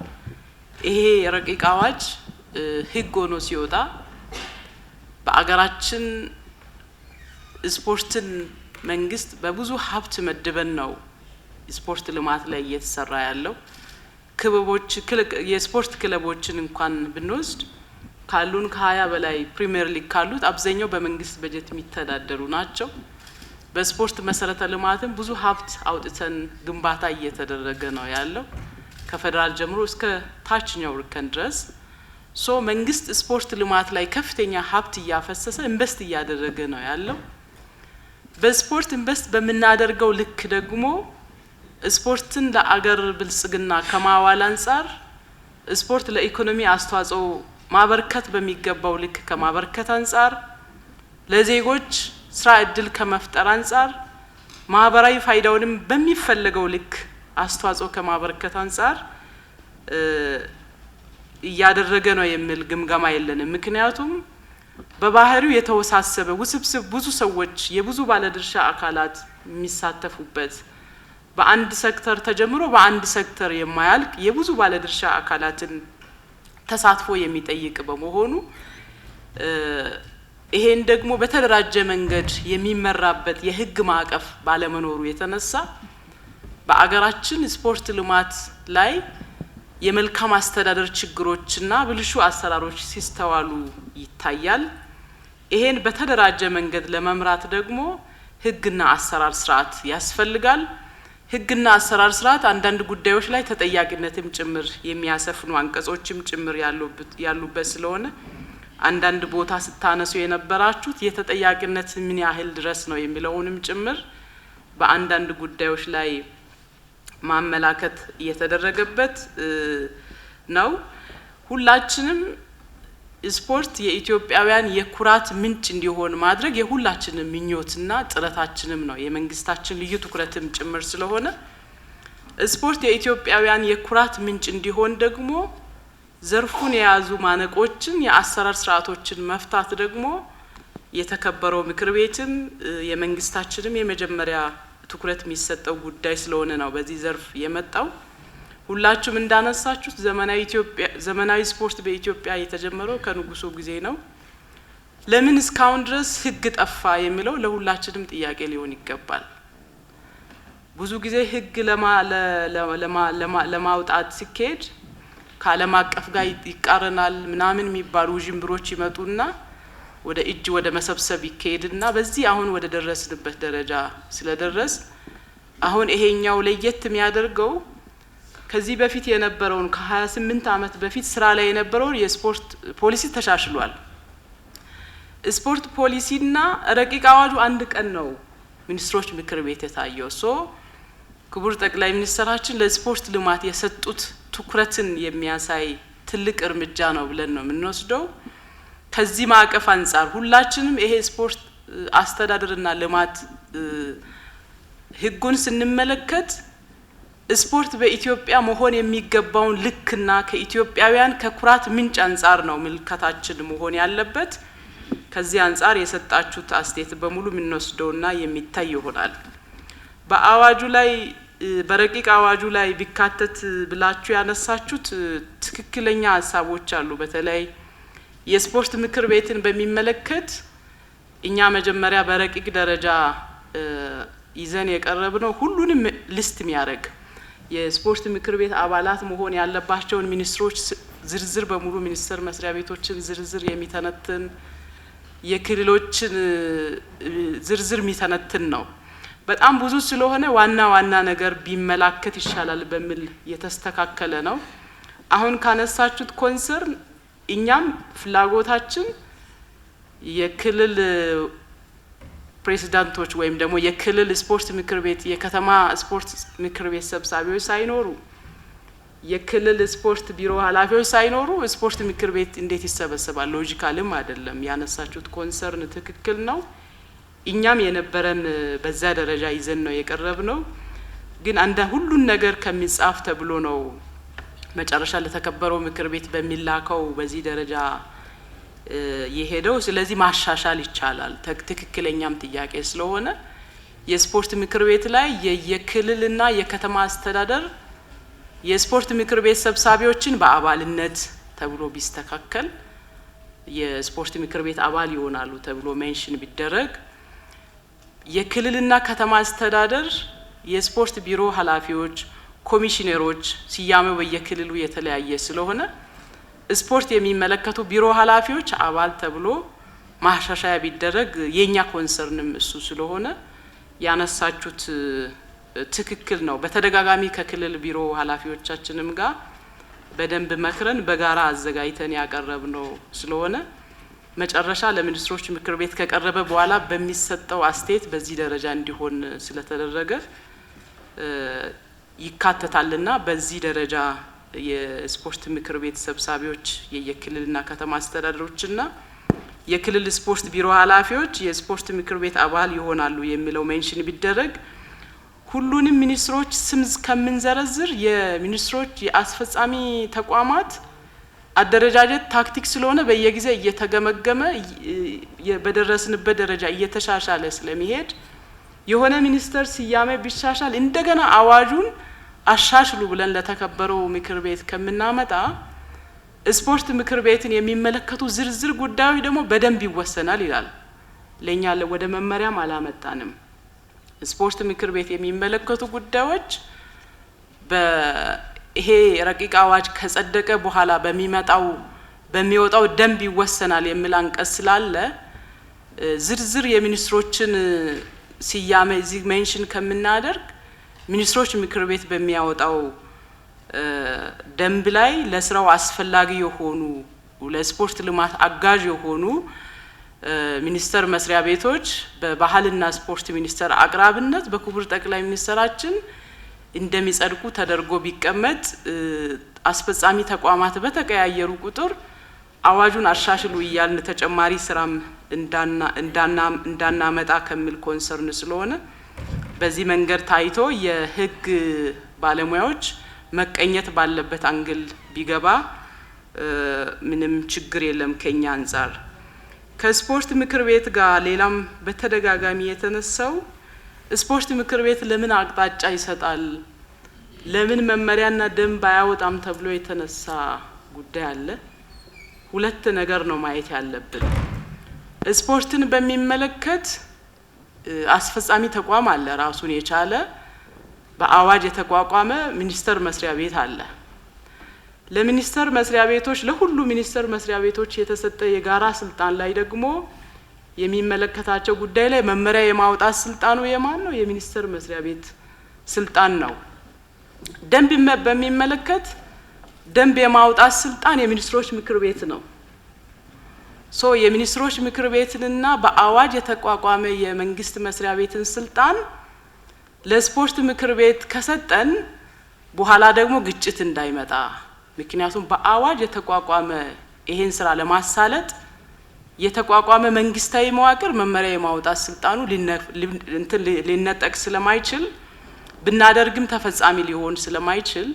Speaker 12: ይሄ ረቂቅ አዋጅ ሕግ ሆኖ ሲወጣ በአገራችን ስፖርትን መንግስት በብዙ ሀብት መድበን ነው ስፖርት ልማት ላይ እየተሰራ ያለው። ክለቦች የስፖርት ክለቦችን እንኳን ብንወስድ ካሉን ከ20 በላይ ፕሪሚየር ሊግ ካሉት አብዛኛው በመንግስት በጀት የሚተዳደሩ ናቸው። በስፖርት መሰረተ ልማትም ብዙ ሀብት አውጥተን ግንባታ እየተደረገ ነው ያለው ከፌደራል ጀምሮ እስከ ታችኛው እርከን ድረስ። መንግስት ስፖርት ልማት ላይ ከፍተኛ ሀብት እያፈሰሰ ኢንቨስት እያደረገ ነው ያለው። በስፖርት ኢንቨስት በምናደርገው ልክ ደግሞ ስፖርትን ለአገር ብልጽግና ከማዋል አንጻር ስፖርት ለኢኮኖሚ አስተዋጽኦ ማበርከት በሚገባው ልክ ከማበርከት አንጻር ለዜጎች ስራ እድል ከመፍጠር አንጻር ማህበራዊ ፋይዳውንም በሚፈለገው ልክ አስተዋጽኦ ከማበርከት አንጻር እያደረገ ነው የሚል ግምገማ የለንም። ምክንያቱም በባህሪው የተወሳሰበ ውስብስብ ብዙ ሰዎች የብዙ ባለድርሻ አካላት የሚሳተፉበት በአንድ ሴክተር ተጀምሮ በአንድ ሴክተር የማያልቅ የብዙ ባለድርሻ አካላትን ተሳትፎ የሚጠይቅ በመሆኑ ይሄን ደግሞ በተደራጀ መንገድ የሚመራበት የህግ ማዕቀፍ ባለመኖሩ የተነሳ በአገራችን ስፖርት ልማት ላይ የመልካም አስተዳደር ችግሮችና ብልሹ አሰራሮች ሲስተዋሉ ይታያል። ይሄን በተደራጀ መንገድ ለመምራት ደግሞ ህግና አሰራር ስርዓት ያስፈልጋል። ህግና አሰራር ስርዓት አንዳንድ ጉዳዮች ላይ ተጠያቂነትም ጭምር የሚያሰፍኑ አንቀጾችም ጭምር ያሉበት ስለሆነ አንዳንድ ቦታ ስታነሱ የነበራችሁት የተጠያቂነት ምን ያህል ድረስ ነው የሚለውንም ጭምር በአንዳንድ ጉዳዮች ላይ ማመላከት እየተደረገበት ነው። ሁላችንም ስፖርት የኢትዮጵያውያን የኩራት ምንጭ እንዲሆን ማድረግ የሁላችንም ምኞትና ጥረታችንም ነው፣ የመንግስታችን ልዩ ትኩረትም ጭምር ስለሆነ ስፖርት የኢትዮጵያውያን የኩራት ምንጭ እንዲሆን ደግሞ ዘርፉን የያዙ ማነቆችን የአሰራር ስርዓቶችን መፍታት ደግሞ የተከበረው ምክር ቤትም የመንግስታችንም የመጀመሪያ ትኩረት የሚሰጠው ጉዳይ ስለሆነ ነው በዚህ ዘርፍ የመጣው። ሁላችሁም እንዳነሳችሁት ዘመናዊ ስፖርት በኢትዮጵያ የተጀመረው ከንጉሱ ጊዜ ነው። ለምን እስካሁን ድረስ ህግ ጠፋ የሚለው ለሁላችንም ጥያቄ ሊሆን ይገባል። ብዙ ጊዜ ህግ ለማውጣት ሲካሄድ ከዓለም አቀፍ ጋር ይቃረናል ምናምን የሚባሉ ጅምብሮች ይመጡና ወደ እጅ ወደ መሰብሰብ ይካሄድና በዚህ አሁን ወደ ደረስንበት ደረጃ ስለደረስ አሁን ይሄኛው ለየት የሚያደርገው ከዚህ በፊት የነበረውን ከ28 አመት በፊት ስራ ላይ የነበረውን የስፖርት ፖሊሲ ተሻሽሏል። ስፖርት ፖሊሲና ረቂቅ አዋጁ አንድ ቀን ነው ሚኒስትሮች ምክር ቤት የታየው። ክቡር ጠቅላይ ሚኒስትራችን ለስፖርት ልማት የሰጡት ትኩረትን የሚያሳይ ትልቅ እርምጃ ነው ብለን ነው የምንወስደው። ከዚህ ማዕቀፍ አንፃር ሁላችንም ይሄ ስፖርት አስተዳደርና ልማት ህጉን ስንመለከት ስፖርት በኢትዮጵያ መሆን የሚገባውን ልክና ከኢትዮጵያውያን ከኩራት ምንጭ አንፃር ነው ምልከታችን መሆን ያለበት። ከዚህ አንፃር የሰጣችሁት አስተያየት በሙሉ የምንወስደውና የሚታይ ይሆናል። በአዋጁ ላይ በረቂቅ አዋጁ ላይ ቢካተት ብላችሁ ያነሳችሁት ትክክለኛ ሀሳቦች አሉ። በተለይ የስፖርት ምክር ቤትን በሚመለከት እኛ መጀመሪያ በረቂቅ ደረጃ ይዘን የቀረብነው ሁሉንም ሊስት የሚያደርግ የስፖርት ምክር ቤት አባላት መሆን ያለባቸውን ሚኒስትሮች ዝርዝር በሙሉ ሚኒስቴር መስሪያ ቤቶችን ዝርዝር የሚተነትን የክልሎችን ዝርዝር የሚተነትን ነው። በጣም ብዙ ስለሆነ ዋና ዋና ነገር ቢመላከት ይሻላል በሚል የተስተካከለ ነው። አሁን ካነሳችሁት ኮንሰርን እኛም ፍላጎታችን የክልል ፕሬዚዳንቶች ወይም ደግሞ የክልል ስፖርት ምክር ቤት የከተማ ስፖርት ምክር ቤት ሰብሳቢዎች ሳይኖሩ የክልል ስፖርት ቢሮ ኃላፊዎች ሳይኖሩ ስፖርት ምክር ቤት እንዴት ይሰበሰባል? ሎጂካልም አይደለም። ያነሳችሁት ኮንሰርን ትክክል ነው። እኛም የነበረን በዛ ደረጃ ይዘን ነው የቀረብነው። ግን ሁሉን ነገር ከሚጻፍ ተብሎ ነው መጨረሻ ለተከበረው ምክር ቤት በሚላከው በዚህ ደረጃ የሄደው። ስለዚህ ማሻሻል ይቻላል። ትክክለኛም ጥያቄ ስለሆነ የስፖርት ምክር ቤት ላይ የክልልና የከተማ አስተዳደር የስፖርት ምክር ቤት ሰብሳቢዎችን በአባልነት ተብሎ ቢስተካከል የስፖርት ምክር ቤት አባል ይሆናሉ ተብሎ ሜንሽን ቢደረግ፣ የክልልና ከተማ አስተዳደር የስፖርት ቢሮ ኃላፊዎች፣ ኮሚሽነሮች ስያሜው በየክልሉ የተለያየ ስለሆነ ስፖርት የሚመለከቱ ቢሮ ኃላፊዎች አባል ተብሎ ማሻሻያ ቢደረግ የኛ ኮንሰርንም እሱ ስለሆነ ያነሳችሁት ትክክል ነው። በተደጋጋሚ ከክልል ቢሮ ኃላፊዎቻችንም ጋር በደንብ መክረን በጋራ አዘጋጅተን ያቀረብነው ስለሆነ መጨረሻ ለሚኒስትሮች ምክር ቤት ከቀረበ በኋላ በሚሰጠው አስተያየት በዚህ ደረጃ እንዲሆን ስለተደረገ ይካተታልና በዚህ ደረጃ የስፖርት ምክር ቤት ሰብሳቢዎች የክልልና ከተማ አስተዳደሮችና የክልል ስፖርት ቢሮ ኃላፊዎች የስፖርት ምክር ቤት አባል ይሆናሉ የሚለው ሜንሽን ቢደረግ፣ ሁሉንም ሚኒስትሮች ስም ከምንዘረዝር የሚኒስትሮች የአስፈጻሚ ተቋማት አደረጃጀት ታክቲክ ስለሆነ በየጊዜ እየተገመገመ በደረስንበት ደረጃ እየተሻሻለ ስለሚሄድ የሆነ ሚኒስተር ስያሜ ቢሻሻል እንደገና አዋጁን አሻሽሉ ብለን ለተከበረው ምክር ቤት ከምናመጣ ስፖርት ምክር ቤትን የሚመለከቱ ዝርዝር ጉዳዮች ደግሞ በደንብ ይወሰናል ይላል። ለኛ ወደ መመሪያም አላመጣንም። ስፖርት ምክር ቤት የሚመለከቱ ጉዳዮች በይሄ ረቂቅ አዋጅ ከጸደቀ በኋላ በሚወጣው ደንብ ይወሰናል የሚል አንቀጽ ስላለ ዝርዝር የሚኒስትሮችን ስያሜ እዚህ ሜንሽን ከምናደርግ ሚኒስትሮች ምክር ቤት በሚያወጣው ደንብ ላይ ለስራው አስፈላጊ የሆኑ ለስፖርት ልማት አጋዥ የሆኑ ሚኒስተር መስሪያ ቤቶች በባህልና ስፖርት ሚኒስተር አቅራብነት በክቡር ጠቅላይ ሚኒስተራችን እንደሚጸድቁ ተደርጎ ቢቀመጥ አስፈጻሚ ተቋማት በተቀያየሩ ቁጥር አዋጁን አሻሽሉ እያልን ተጨማሪ ስራም እንዳናመጣ ከሚል ኮንሰርን ስለሆነ በዚህ መንገድ ታይቶ የህግ ባለሙያዎች መቀኘት ባለበት አንግል ቢገባ ምንም ችግር የለም ከኛ አንፃር። ከስፖርት ምክር ቤት ጋር ሌላም በተደጋጋሚ የተነሳው ስፖርት ምክር ቤት ለምን አቅጣጫ ይሰጣል፣ ለምን መመሪያና ደንብ አያወጣም ተብሎ የተነሳ ጉዳይ አለ። ሁለት ነገር ነው ማየት ያለብን። ስፖርትን በሚመለከት አስፈጻሚ ተቋም አለ፣ ራሱን የቻለ በአዋጅ የተቋቋመ ሚኒስተር መስሪያ ቤት አለ። ለሚኒስተር መስሪያ ቤቶች ለሁሉ ሚኒስተር መስሪያ ቤቶች የተሰጠ የጋራ ስልጣን ላይ ደግሞ የሚመለከታቸው ጉዳይ ላይ መመሪያ የማውጣት ስልጣኑ የማን ነው? የሚኒስተር መስሪያ ቤት ስልጣን ነው። ደንብ በሚመለከት ደንብ የማውጣት ስልጣን የሚኒስትሮች ምክር ቤት ነው። የሚኒስትሮች ምክር ቤትንና በአዋጅ የተቋቋመ የመንግስት መስሪያ ቤትን ስልጣን ለስፖርት ምክር ቤት ከሰጠን በኋላ ደግሞ ግጭት እንዳይመጣ፣ ምክንያቱም በአዋጅ የተቋቋመ ይሄን ስራ ለማሳለጥ የተቋቋመ መንግስታዊ መዋቅር መመሪያ የማውጣት ስልጣኑ ሊነጠቅ ስለማይችል ብናደርግም ተፈጻሚ ሊሆን ስለማይችል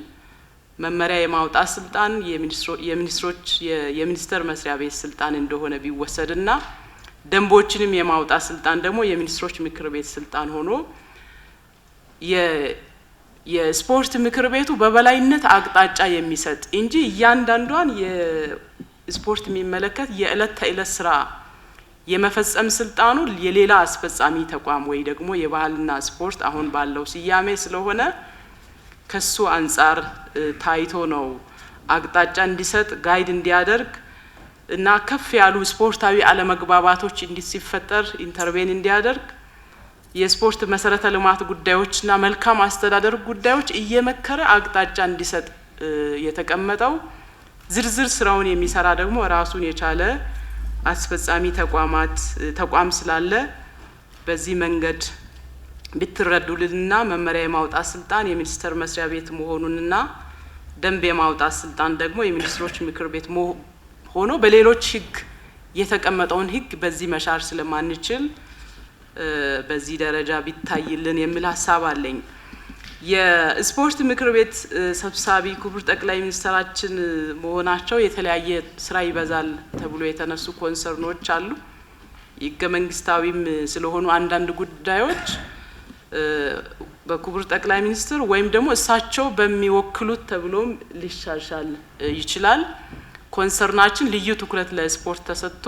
Speaker 12: መመሪያ የማውጣት ስልጣን የሚኒስተር መስሪያ ቤት ስልጣን እንደሆነ ቢወሰድና ደንቦችንም የማውጣት ስልጣን ደግሞ የሚኒስትሮች ምክር ቤት ስልጣን ሆኖ የስፖርት ምክር ቤቱ በበላይነት አቅጣጫ የሚሰጥ እንጂ እያንዳንዷን የስፖርት የሚመለከት የዕለት ተዕለት ስራ የመፈጸም ስልጣኑ የሌላ አስፈጻሚ ተቋም ወይ ደግሞ የባህልና ስፖርት አሁን ባለው ስያሜ ስለሆነ ከሱ አንፃር ታይቶ ነው አቅጣጫ እንዲሰጥ ጋይድ እንዲያደርግ እና ከፍ ያሉ ስፖርታዊ አለመግባባቶች ሲፈጠር ኢንተርቬን እንዲያደርግ የስፖርት መሰረተ ልማት ጉዳዮችና መልካም አስተዳደር ጉዳዮች እየመከረ አቅጣጫ እንዲሰጥ የተቀመጠው። ዝርዝር ስራውን የሚሰራ ደግሞ ራሱን የቻለ አስፈጻሚ ተቋም ስላለ በዚህ መንገድ ብትረዱልንና መመሪያ የማውጣት ስልጣን የሚኒስተር መስሪያ ቤት መሆኑንና ደንብ የማውጣት ስልጣን ደግሞ የሚኒስትሮች ምክር ቤት ሆኖ በሌሎች ህግ የተቀመጠውን ህግ በዚህ መሻር ስለማንችል በዚህ ደረጃ ቢታይልን የሚል ሀሳብ አለኝ። የስፖርት ምክር ቤት ሰብሳቢ ክቡር ጠቅላይ ሚኒስትራችን መሆናቸው የተለያየ ስራ ይበዛል ተብሎ የተነሱ ኮንሰርኖች አሉ። ህገ መንግስታዊም ስለሆኑ አንዳንድ ጉዳዮች በክቡር ጠቅላይ ሚኒስትር ወይም ደግሞ እሳቸው በሚወክሉት ተብሎም ሊሻሻል ይችላል። ኮንሰርናችን ልዩ ትኩረት ለስፖርት ተሰጥቶ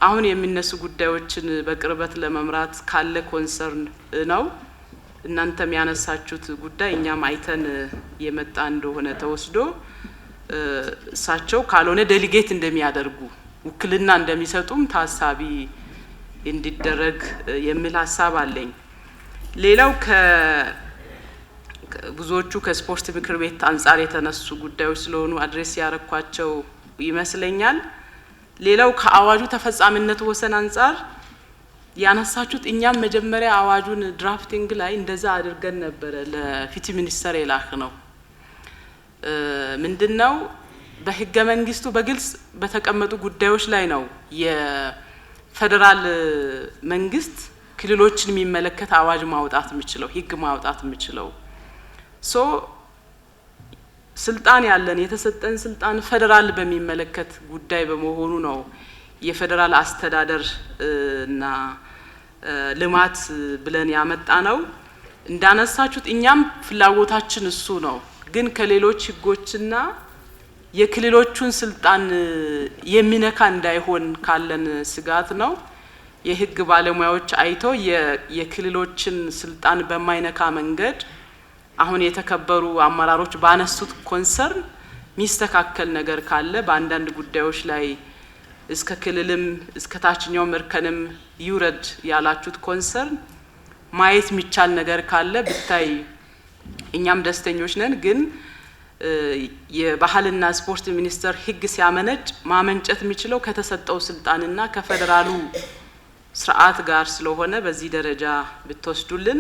Speaker 12: አሁን የሚነሱ ጉዳዮችን በቅርበት ለመምራት ካለ ኮንሰርን ነው። እናንተም ያነሳችሁት ጉዳይ እኛም አይተን የመጣ እንደሆነ ተወስዶ እሳቸው ካልሆነ ዴሊጌት እንደሚያደርጉ ውክልና እንደሚሰጡም ታሳቢ እንዲደረግ የሚል ሀሳብ አለኝ። ሌላው ብዙዎቹ ከስፖርት ምክር ቤት አንጻር የተነሱ ጉዳዮች ስለሆኑ አድሬስ ያረኳቸው ይመስለኛል። ሌላው ከአዋጁ ተፈጻሚነት ወሰን አንጻር ያነሳችሁት እኛም መጀመሪያ አዋጁን ድራፍቲንግ ላይ እንደዛ አድርገን ነበረ ለፍትህ ሚኒስተር የላክ ነው። ምንድነው በህገ መንግስቱ በግልጽ በተቀመጡ ጉዳዮች ላይ ነው የፌደራል መንግስት ክልሎችን የሚመለከት አዋጅ ማውጣት የሚችለው ህግ ማውጣት የሚችለው ስልጣን ያለን የተሰጠን ስልጣን ፌደራል በሚመለከት ጉዳይ በመሆኑ ነው የፌደራል አስተዳደር እና ልማት ብለን ያመጣ ነው። እንዳነሳችሁት እኛም ፍላጎታችን እሱ ነው። ግን ከሌሎች ህጎችና የክልሎቹን ስልጣን የሚነካ እንዳይሆን ካለን ስጋት ነው። የህግ ባለሙያዎች አይተው የክልሎችን ስልጣን በማይነካ መንገድ አሁን የተከበሩ አመራሮች ባነሱት ኮንሰርን ሚስተካከል ነገር ካለ በአንዳንድ ጉዳዮች ላይ እስከ ክልልም እስከ ታችኛው እርከንም ይውረድ ያላችሁት ኮንሰርን ማየት የሚቻል ነገር ካለ ብታይ እኛም ደስተኞች ነን። ግን የባህልና ስፖርት ሚኒስቴር ህግ ሲያመነጭ ማመንጨት የሚችለው ከተሰጠው ስልጣንና ከፌደራሉ ስርዓት ጋር ስለሆነ በዚህ ደረጃ ብትወስዱልን።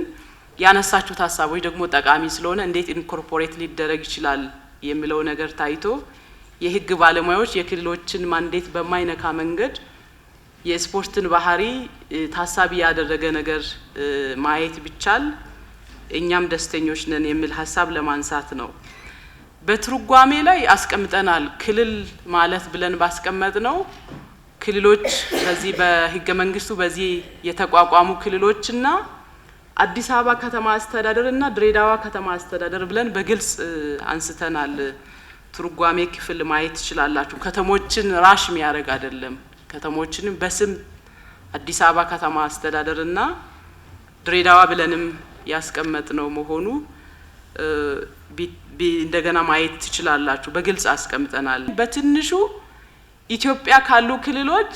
Speaker 12: ያነሳችሁት ሀሳቦች ደግሞ ጠቃሚ ስለሆነ እንዴት ኢንኮርፖሬት ሊደረግ ይችላል የሚለው ነገር ታይቶ የህግ ባለሙያዎች የክልሎችን ማንዴት በማይነካ መንገድ የስፖርትን ባህሪ ታሳቢ ያደረገ ነገር ማየት ቢቻል እኛም ደስተኞች ነን የሚል ሀሳብ ለማንሳት ነው። በትርጓሜ ላይ አስቀምጠናል። ክልል ማለት ብለን ባስቀመጥ ነው ክልሎች በዚህ በህገ መንግስቱ በዚህ የተቋቋሙ ክልሎችና አዲስ አበባ ከተማ አስተዳደር እና ድሬዳዋ ከተማ አስተዳደር ብለን በግልጽ አንስተናል። ትርጓሜ ክፍል ማየት ትችላላችሁ። ከተሞችን ራሽ የሚያደርግ አይደለም። ከተሞችን በስም አዲስ አበባ ከተማ አስተዳደር እና ድሬዳዋ ብለንም ያስቀመጥ ነው መሆኑ እንደገና ማየት ትችላላችሁ። በግልጽ አስቀምጠናል። በትንሹ ኢትዮጵያ ካሉ ክልሎች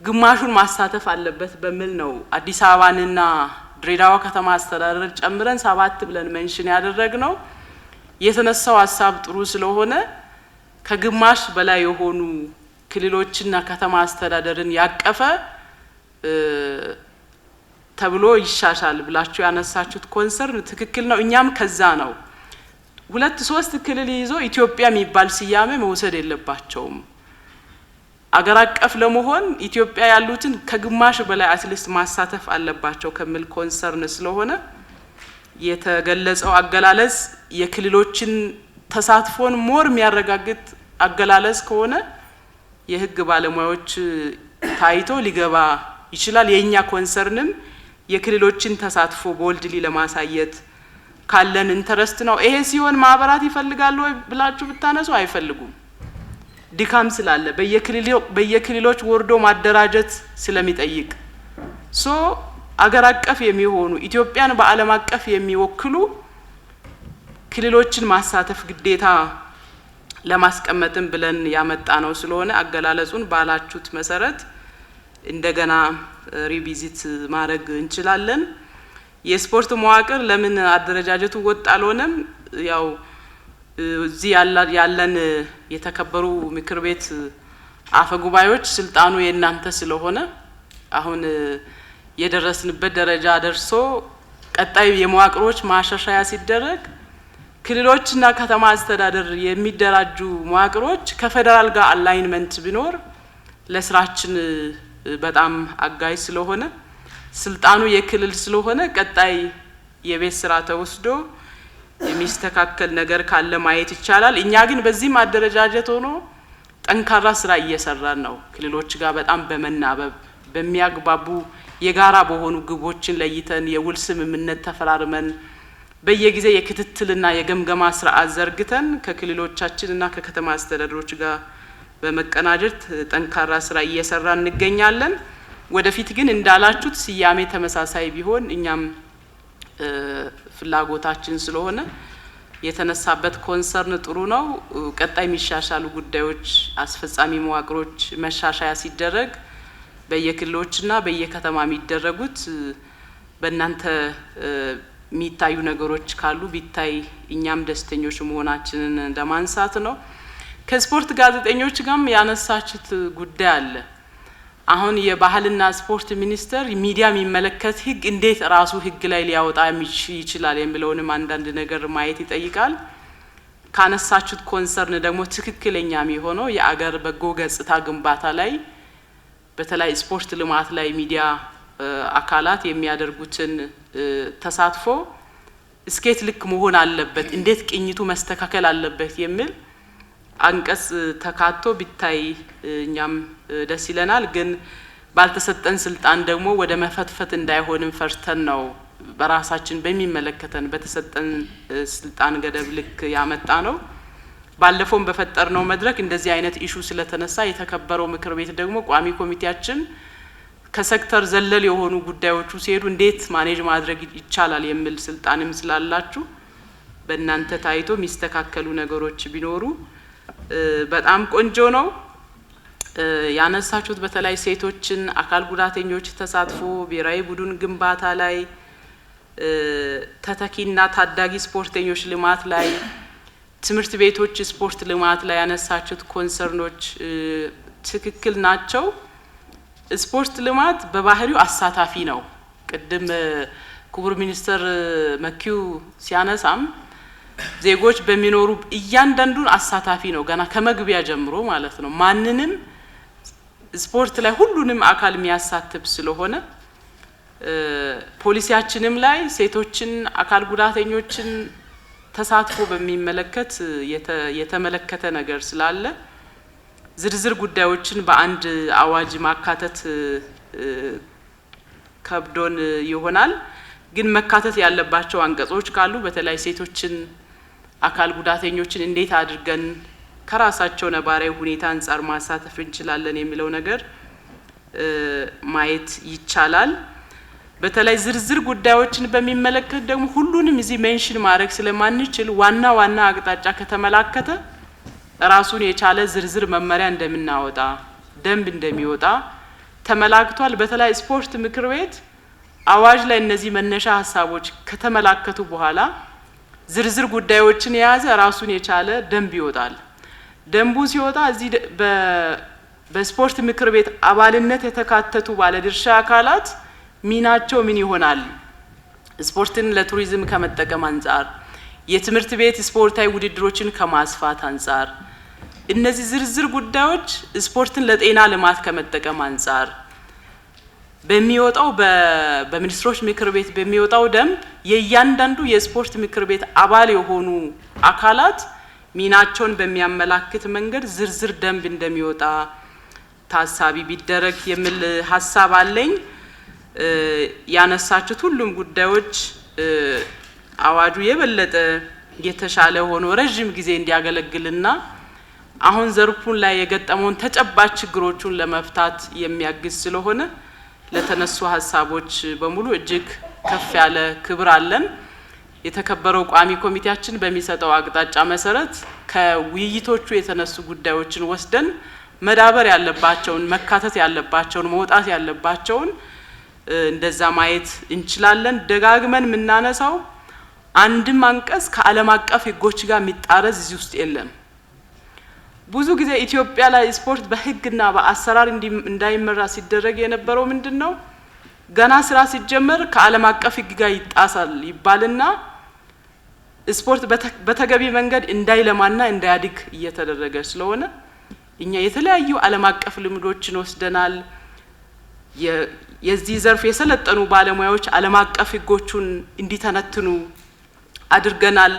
Speaker 12: ግማሹን ማሳተፍ አለበት በሚል ነው አዲስ አበባንና ድሬዳዋ ከተማ አስተዳደር ጨምረን 7 ብለን ሜንሽን ያደረግነው። የተነሳው ሀሳብ ጥሩ ስለሆነ ከግማሽ በላይ የሆኑ ክልሎችና ከተማ አስተዳደርን ያቀፈ ተብሎ ይሻሻል ብላችሁ ያነሳችሁት ኮንሰርን ትክክል ነው። እኛም ከዛ ነው 2-3 ክልል ይዞ ኢትዮጵያ የሚባል ስያሜ መውሰድ የለባቸውም። አገር አቀፍ ለመሆን ኢትዮጵያ ያሉትን ከግማሽ በላይ አትሊስት ማሳተፍ አለባቸው ከሚል ኮንሰርን ስለሆነ የተገለጸው አገላለጽ የክልሎችን ተሳትፎን ሞር የሚያረጋግጥ አገላለጽ ከሆነ የህግ ባለሙያዎች ታይቶ ሊገባ ይችላል። የኛ ኮንሰርንም የክልሎችን ተሳትፎ ቦልድሊ ለማሳየት ካለን ኢንተረስት ነው። ይሄ ሲሆን ማህበራት ይፈልጋሉ ወይ ብላችሁ ብታነሱ አይፈልጉም። ድካም ስላለ በየክልሎች ወርዶ ማደራጀት ስለሚጠይቅ አገር አቀፍ የሚሆኑ ኢትዮጵያን በዓለም አቀፍ የሚወክሉ ክልሎችን ማሳተፍ ግዴታ ለማስቀመጥም ብለን ያመጣ ነው። ስለሆነ አገላለጹን ባላችሁት መሰረት እንደገና ሪቪዚት ማድረግ እንችላለን። የስፖርት መዋቅር ለምን አደረጃጀቱ ወጥ አልሆነም? ያው እዚህ ያለን የተከበሩ ምክር ቤት አፈ ጉባኤዎች ስልጣኑ የእናንተ ስለሆነ አሁን የደረስንበት ደረጃ ደርሶ ቀጣይ የመዋቅሮች ማሻሻያ ሲደረግ ክልሎችና ከተማ አስተዳደር የሚደራጁ መዋቅሮች ከፌደራል ጋር አላይንመንት ቢኖር ለስራችን በጣም አጋይ ስለሆነ ስልጣኑ የክልል ስለሆነ ቀጣይ የቤት ስራ ተወስዶ የሚስተካከል ነገር ካለ ማየት ይቻላል። እኛ ግን በዚህም አደረጃጀት ሆኖ ጠንካራ ስራ እየሰራን ነው። ክልሎች ጋር በጣም በመናበብ በሚያግባቡ የጋራ በሆኑ ግቦችን ለይተን የውል ስምምነት ተፈራርመን በየጊዜ የክትትልና የገምገማ ስርዓት ዘርግተን ከክልሎቻችንና ከከተማ አስተዳደሮች ጋር በመቀናጀት ጠንካራ ስራ እየሰራን እንገኛለን። ወደፊት ግን እንዳላችሁት ስያሜ ተመሳሳይ ቢሆን እኛም ፍላጎታችን ስለሆነ የተነሳበት ኮንሰርን ጥሩ ነው። ቀጣይ የሚሻሻሉ ጉዳዮች አስፈጻሚ መዋቅሮች መሻሻያ ሲደረግ በየክልሎችና በየከተማ የሚደረጉት በእናንተ የሚታዩ ነገሮች ካሉ ቢታይ እኛም ደስተኞች መሆናችንን ለማንሳት ነው። ከስፖርት ጋዜጠኞች ጋርም ያነሳችሁት ጉዳይ አለ። አሁን የባህልና ስፖርት ሚኒስቴር ሚዲያ የሚመለከት ህግ እንዴት ራሱ ህግ ላይ ሊያወጣ ይችላል የሚለውንም አንዳንድ ነገር ማየት ይጠይቃል። ካነሳችሁት ኮንሰርን ደግሞ ትክክለኛ የሚሆነው የአገር በጎ ገጽታ ግንባታ ላይ በተለይ ስፖርት ልማት ላይ ሚዲያ አካላት የሚያደርጉትን ተሳትፎ እስኬት ልክ መሆን አለበት፣ እንዴት ቅኝቱ መስተካከል አለበት የሚል አንቀጽ ተካቶ ቢታይ እኛም ደስ ይለናል። ግን ባልተሰጠን ስልጣን ደግሞ ወደ መፈትፈት እንዳይሆንም ፈርተን ነው በራሳችን በሚመለከተን በተሰጠን ስልጣን ገደብ ልክ ያመጣ ነው። ባለፈውም በፈጠርነው መድረክ እንደዚህ አይነት ኢሹ ስለተነሳ የተከበረው ምክር ቤት ደግሞ ቋሚ ኮሚቴያችን ከሴክተር ዘለል የሆኑ ጉዳዮቹ ሲሄዱ እንዴት ማኔጅ ማድረግ ይቻላል የሚል ስልጣንም ስላላችሁ በእናንተ ታይቶ የሚስተካከሉ ነገሮች ቢኖሩ በጣም ቆንጆ ነው። ያነሳችሁት በተለይ ሴቶችን አካል ጉዳተኞች ተሳትፎ ብሔራዊ ቡድን ግንባታ ላይ ተተኪና ታዳጊ ስፖርተኞች ልማት ላይ ትምህርት ቤቶች ስፖርት ልማት ላይ ያነሳችሁት ኮንሰርኖች ትክክል ናቸው። ስፖርት ልማት በባህሪው አሳታፊ ነው። ቅድም ክቡር ሚኒስተር መኪው ሲያነሳም ዜጎች በሚኖሩ እያንዳንዱን አሳታፊ ነው ገና ከመግቢያ ጀምሮ ማለት ነው። ማንንም ስፖርት ላይ ሁሉንም አካል የሚያሳትፍ ስለሆነ ፖሊሲያችንም ላይ ሴቶችን አካል ጉዳተኞችን ተሳትፎ በሚመለከት የተመለከተ ነገር ስላለ ዝርዝር ጉዳዮችን በአንድ አዋጅ ማካተት ከብዶን ይሆናል። ግን መካተት ያለባቸው አንቀጾች ካሉ በተለይ ሴቶችን አካል ጉዳተኞችን እንዴት አድርገን ከራሳቸው ነባራዊ ሁኔታ አንፃር ማሳተፍ እንችላለን የሚለው ነገር ማየት ይቻላል። በተለይ ዝርዝር ጉዳዮችን በሚመለከት ደግሞ ሁሉንም እዚህ ሜንሽን ማድረግ ስለማንችል ዋና ዋና አቅጣጫ ከተመላከተ ራሱን የቻለ ዝርዝር መመሪያ እንደምናወጣ ደንብ እንደሚወጣ ተመላክቷል። በተለይ ስፖርት ምክር ቤት አዋጅ ላይ እነዚህ መነሻ ሀሳቦች ከተመላከቱ በኋላ ዝርዝር ጉዳዮችን የያዘ ራሱን የቻለ ደንብ ይወጣል። ደንቡ ሲወጣ እዚህ በስፖርት ምክር ቤት አባልነት የተካተቱ ባለድርሻ አካላት ሚናቸው ምን ይሆናል? ስፖርትን ለቱሪዝም ከመጠቀም አንፃር፣ የትምህርት ቤት ስፖርታዊ ውድድሮችን ከማስፋት አንፃር፣ እነዚህ ዝርዝር ጉዳዮች ስፖርትን ለጤና ልማት ከመጠቀም አንፃር በሚወጣው በሚኒስትሮች ምክር ቤት በሚወጣው ደንብ የእያንዳንዱ የስፖርት ምክር ቤት አባል የሆኑ አካላት ሚናቸውን በሚያመላክት መንገድ ዝርዝር ደንብ እንደሚወጣ ታሳቢ ቢደረግ የሚል ሀሳብ አለኝ። ያነሳችሁት ሁሉም ጉዳዮች አዋጁ የበለጠ የተሻለ ሆኖ ረጅም ጊዜ እንዲያገለግልና አሁን ዘርፉን ላይ የገጠመውን ተጨባጭ ችግሮቹን ለመፍታት የሚያግዝ ስለሆነ ለተነሱ ሀሳቦች በሙሉ እጅግ ከፍ ያለ ክብር አለን። የተከበረው ቋሚ ኮሚቴያችን በሚሰጠው አቅጣጫ መሰረት ከውይይቶቹ የተነሱ ጉዳዮችን ወስደን መዳበር ያለባቸውን መካተት ያለባቸውን መውጣት ያለባቸውን እንደዛ ማየት እንችላለን። ደጋግመን የምናነሳው አንድም አንቀጽ ከዓለም አቀፍ ሕጎች ጋር የሚጣረስ እዚህ ውስጥ የለም። ብዙ ጊዜ ኢትዮጵያ ላይ ስፖርት በሕግና በአሰራር እንዳይመራ ሲደረግ የነበረው ምንድነው? ገና ስራ ሲጀመር ከዓለም አቀፍ ሕግ ጋር ይጣሳል ይባልና ስፖርት በተገቢ መንገድ እንዳይለማና እንዳያድግ እየተደረገ ስለሆነ እኛ የተለያዩ ዓለም አቀፍ ልምዶችን ወስደናል። የዚህ ዘርፍ የሰለጠኑ ባለሙያዎች ዓለም አቀፍ ሕጎቹን እንዲተነትኑ አድርገናል።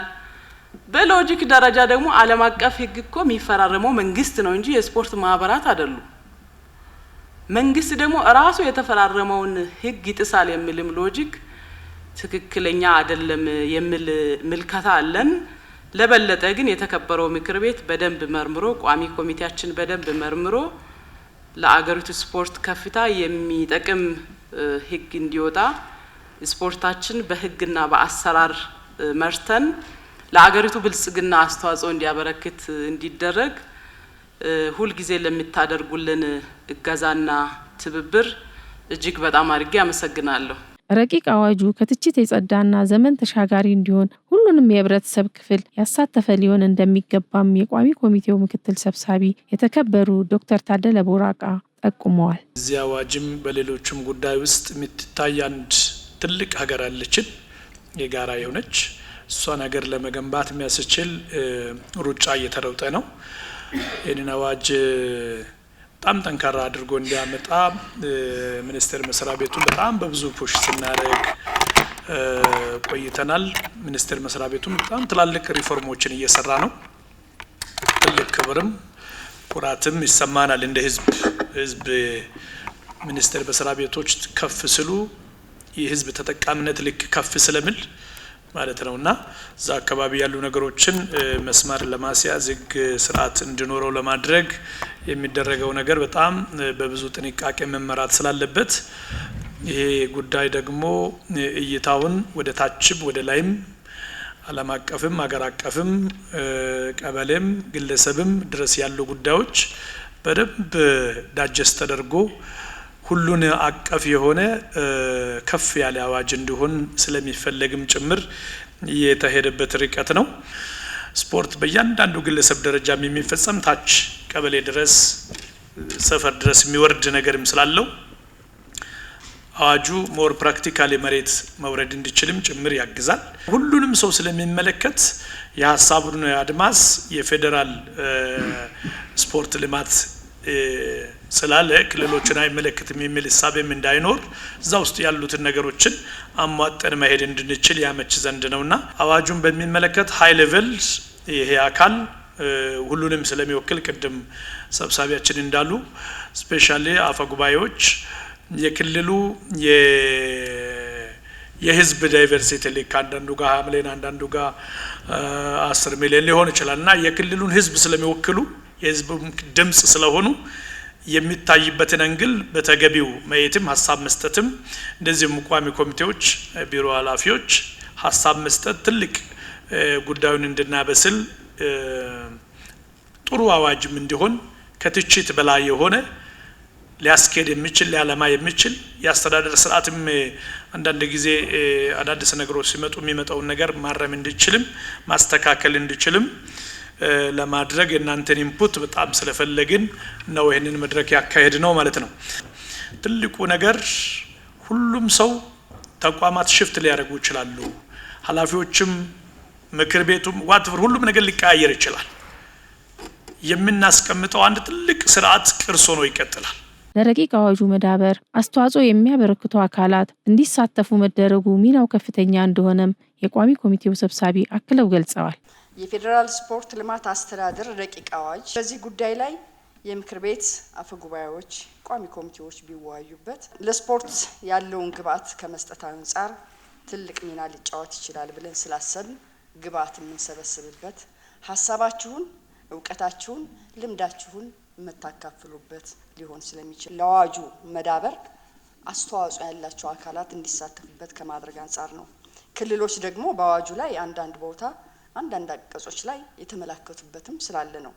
Speaker 12: በሎጂክ ደረጃ ደግሞ ዓለም አቀፍ ሕግ እኮ የሚፈራረመው መንግስት ነው እንጂ የስፖርት ማህበራት አይደሉም። መንግስት ደግሞ ራሱ የተፈራረመውን ሕግ ይጥሳል የሚልም ሎጂክ ትክክለኛ አይደለም የሚል ምልከታ አለን። ለበለጠ ግን የተከበረው ምክር ቤት በደንብ መርምሮ ቋሚ ኮሚቴያችን በደንብ መርምሮ ለአገሪቱ ስፖርት ከፍታ የሚጠቅም ሕግ እንዲወጣ ስፖርታችን በሕግና በአሰራር መርተን ለአገሪቱ ብልጽግና አስተዋጽኦ እንዲያበረክት እንዲደረግ ሁልጊዜ ለምታደርጉልን እገዛና ትብብር እጅግ በጣም አድርጌ አመሰግናለሁ።
Speaker 1: ረቂቅ አዋጁ ከትችት የጸዳና ዘመን ተሻጋሪ እንዲሆን ሁሉንም የህብረተሰብ ክፍል ያሳተፈ ሊሆን እንደሚገባም የቋሚ ኮሚቴው ምክትል ሰብሳቢ የተከበሩ ዶክተር ታደለ ቦራቃ ጠቁመዋል።
Speaker 5: እዚህ አዋጅም በሌሎችም ጉዳይ ውስጥ የምትታይ አንድ ትልቅ ሀገር አለችን፣ የጋራ የሆነች እሷን ሀገር ለመገንባት የሚያስችል ሩጫ እየተሮጠ ነው። ይህንን አዋጅ በጣም ጠንካራ አድርጎ እንዲያመጣ ሚኒስቴር መስሪያ ቤቱን በጣም በብዙ ፑሽ ስናደርግ ቆይተናል። ሚኒስቴር መስሪያ ቤቱን በጣም ትላልቅ ሪፎርሞችን እየሰራ ነው። ትልቅ ክብርም ኩራትም ይሰማናል እንደ ህዝብ ሚኒስቴር በስራ ቤቶች ከፍ ስሉ የህዝብ ተጠቃሚነት ልክ ከፍ ስለሚል ማለት ነውና እዛ አካባቢ ያሉ ነገሮችን መስማር ለማስያዝ ህግ ስርዓት እንዲኖረው ለማድረግ የሚደረገው ነገር በጣም በብዙ ጥንቃቄ መመራት ስላለበት ይሄ ጉዳይ ደግሞ እይታውን ወደ ታችም ወደ ላይም ዓለም አቀፍም አገር አቀፍም ቀበሌም ግለሰብም ድረስ ያሉ ጉዳዮች በደንብ ዳጀስት ተደርጎ ሁሉን አቀፍ የሆነ ከፍ ያለ አዋጅ እንዲሆን ስለሚፈለግም ጭምር የተሄደበት ርቀት ነው። ስፖርት በእያንዳንዱ ግለሰብ ደረጃ የሚፈጸም ታች ቀበሌ ድረስ ሰፈር ድረስ የሚወርድ ነገርም ስላለው አዋጁ ሞር ፕራክቲካሊ መሬት መውረድ እንዲችልም ጭምር ያግዛል። ሁሉንም ሰው ስለሚመለከት የሀሳቡን አድማስ የፌዴራል ስፖርት ልማት ስላለ ክልሎችን አይመለከትም የሚል ሐሳብም እንዳይኖር እዛ ውስጥ ያሉትን ነገሮችን አሟጠን መሄድ እንድንችል ያመች ዘንድ ነውና አዋጁን በሚመለከት ሃይ ሌቨል ይሄ አካል ሁሉንም ስለሚወክል ቅድም ሰብሳቢያችን እንዳሉ ስፔሻሊ አፈጉባኤዎች የክልሉ የህዝብ ዳይቨርሲቲ ልክ አንዳንዱ ጋር ሐምሌን አንዳንዱ ጋር 10 ሚሊዮን ሊሆን ይችላልና የክልሉን ህዝብ ስለሚወክሉ የህዝብ ድምጽ ስለሆኑ የሚታይበትን አንግል በተገቢው ማየትም ሐሳብ መስጠትም እንደዚህም ቋሚ ኮሚቴዎች ቢሮ ኃላፊዎች ሐሳብ መስጠት ትልቅ ጉዳዩን እንድናበስል ጥሩ አዋጅም እንዲሆን ከትችት በላይ የሆነ ሊያስኬድ የሚችል ሊያለማ የሚችል ያስተዳደር ስርዓትም አንዳንድ ጊዜ አዳዲስ ነገሮች ሲመጡ የሚመጣውን ነገር ማረም እንዲችልም ማስተካከል እንዲችልም ለማድረግ እናንተን ኢንፑት በጣም ስለፈለግን ነው ይሄንን መድረክ ያካሄድ ነው ማለት ነው። ትልቁ ነገር ሁሉም ሰው ተቋማት ሽፍት ሊያደርጉ ይችላሉ። ኃላፊዎችም ምክር ቤቱም ዋትቨር ሁሉም ነገር ሊቀያየር ይችላል። የምናስቀምጠው አንድ ትልቅ ስርዓት ቅርሶ ነው ይቀጥላል።
Speaker 1: ለረቂቅ አዋጁ መዳበር አስተዋጽኦ የሚያበረክቱ አካላት እንዲሳተፉ መደረጉ ሚናው ከፍተኛ እንደሆነም የቋሚ ኮሚቴው ሰብሳቢ አክለው ገልጸዋል።
Speaker 2: የፌዴራል ስፖርት ልማት አስተዳደር ረቂቅ አዋጅ በዚህ ጉዳይ ላይ የምክር ቤት አፈጉባኤዎች ቋሚ ኮሚቴዎች ቢወያዩበት ለስፖርት ያለውን ግብአት ከመስጠት አንጻር ትልቅ ሚና ሊጫወት ይችላል ብለን ስላሰብን ግብአት የምንሰበስብበት ሀሳባችሁን እውቀታችሁን ልምዳችሁን መታካፍሉበት ሊሆን ስለሚችል ለአዋጁ መዳበር አስተዋጽኦ ያላቸው አካላት እንዲሳተፉበት ከማድረግ አንጻር ነው። ክልሎች ደግሞ በአዋጁ ላይ አንዳንድ ቦታ አንዳንድ አንቀጾች ላይ የተመላከቱበትም ስላለ ነው።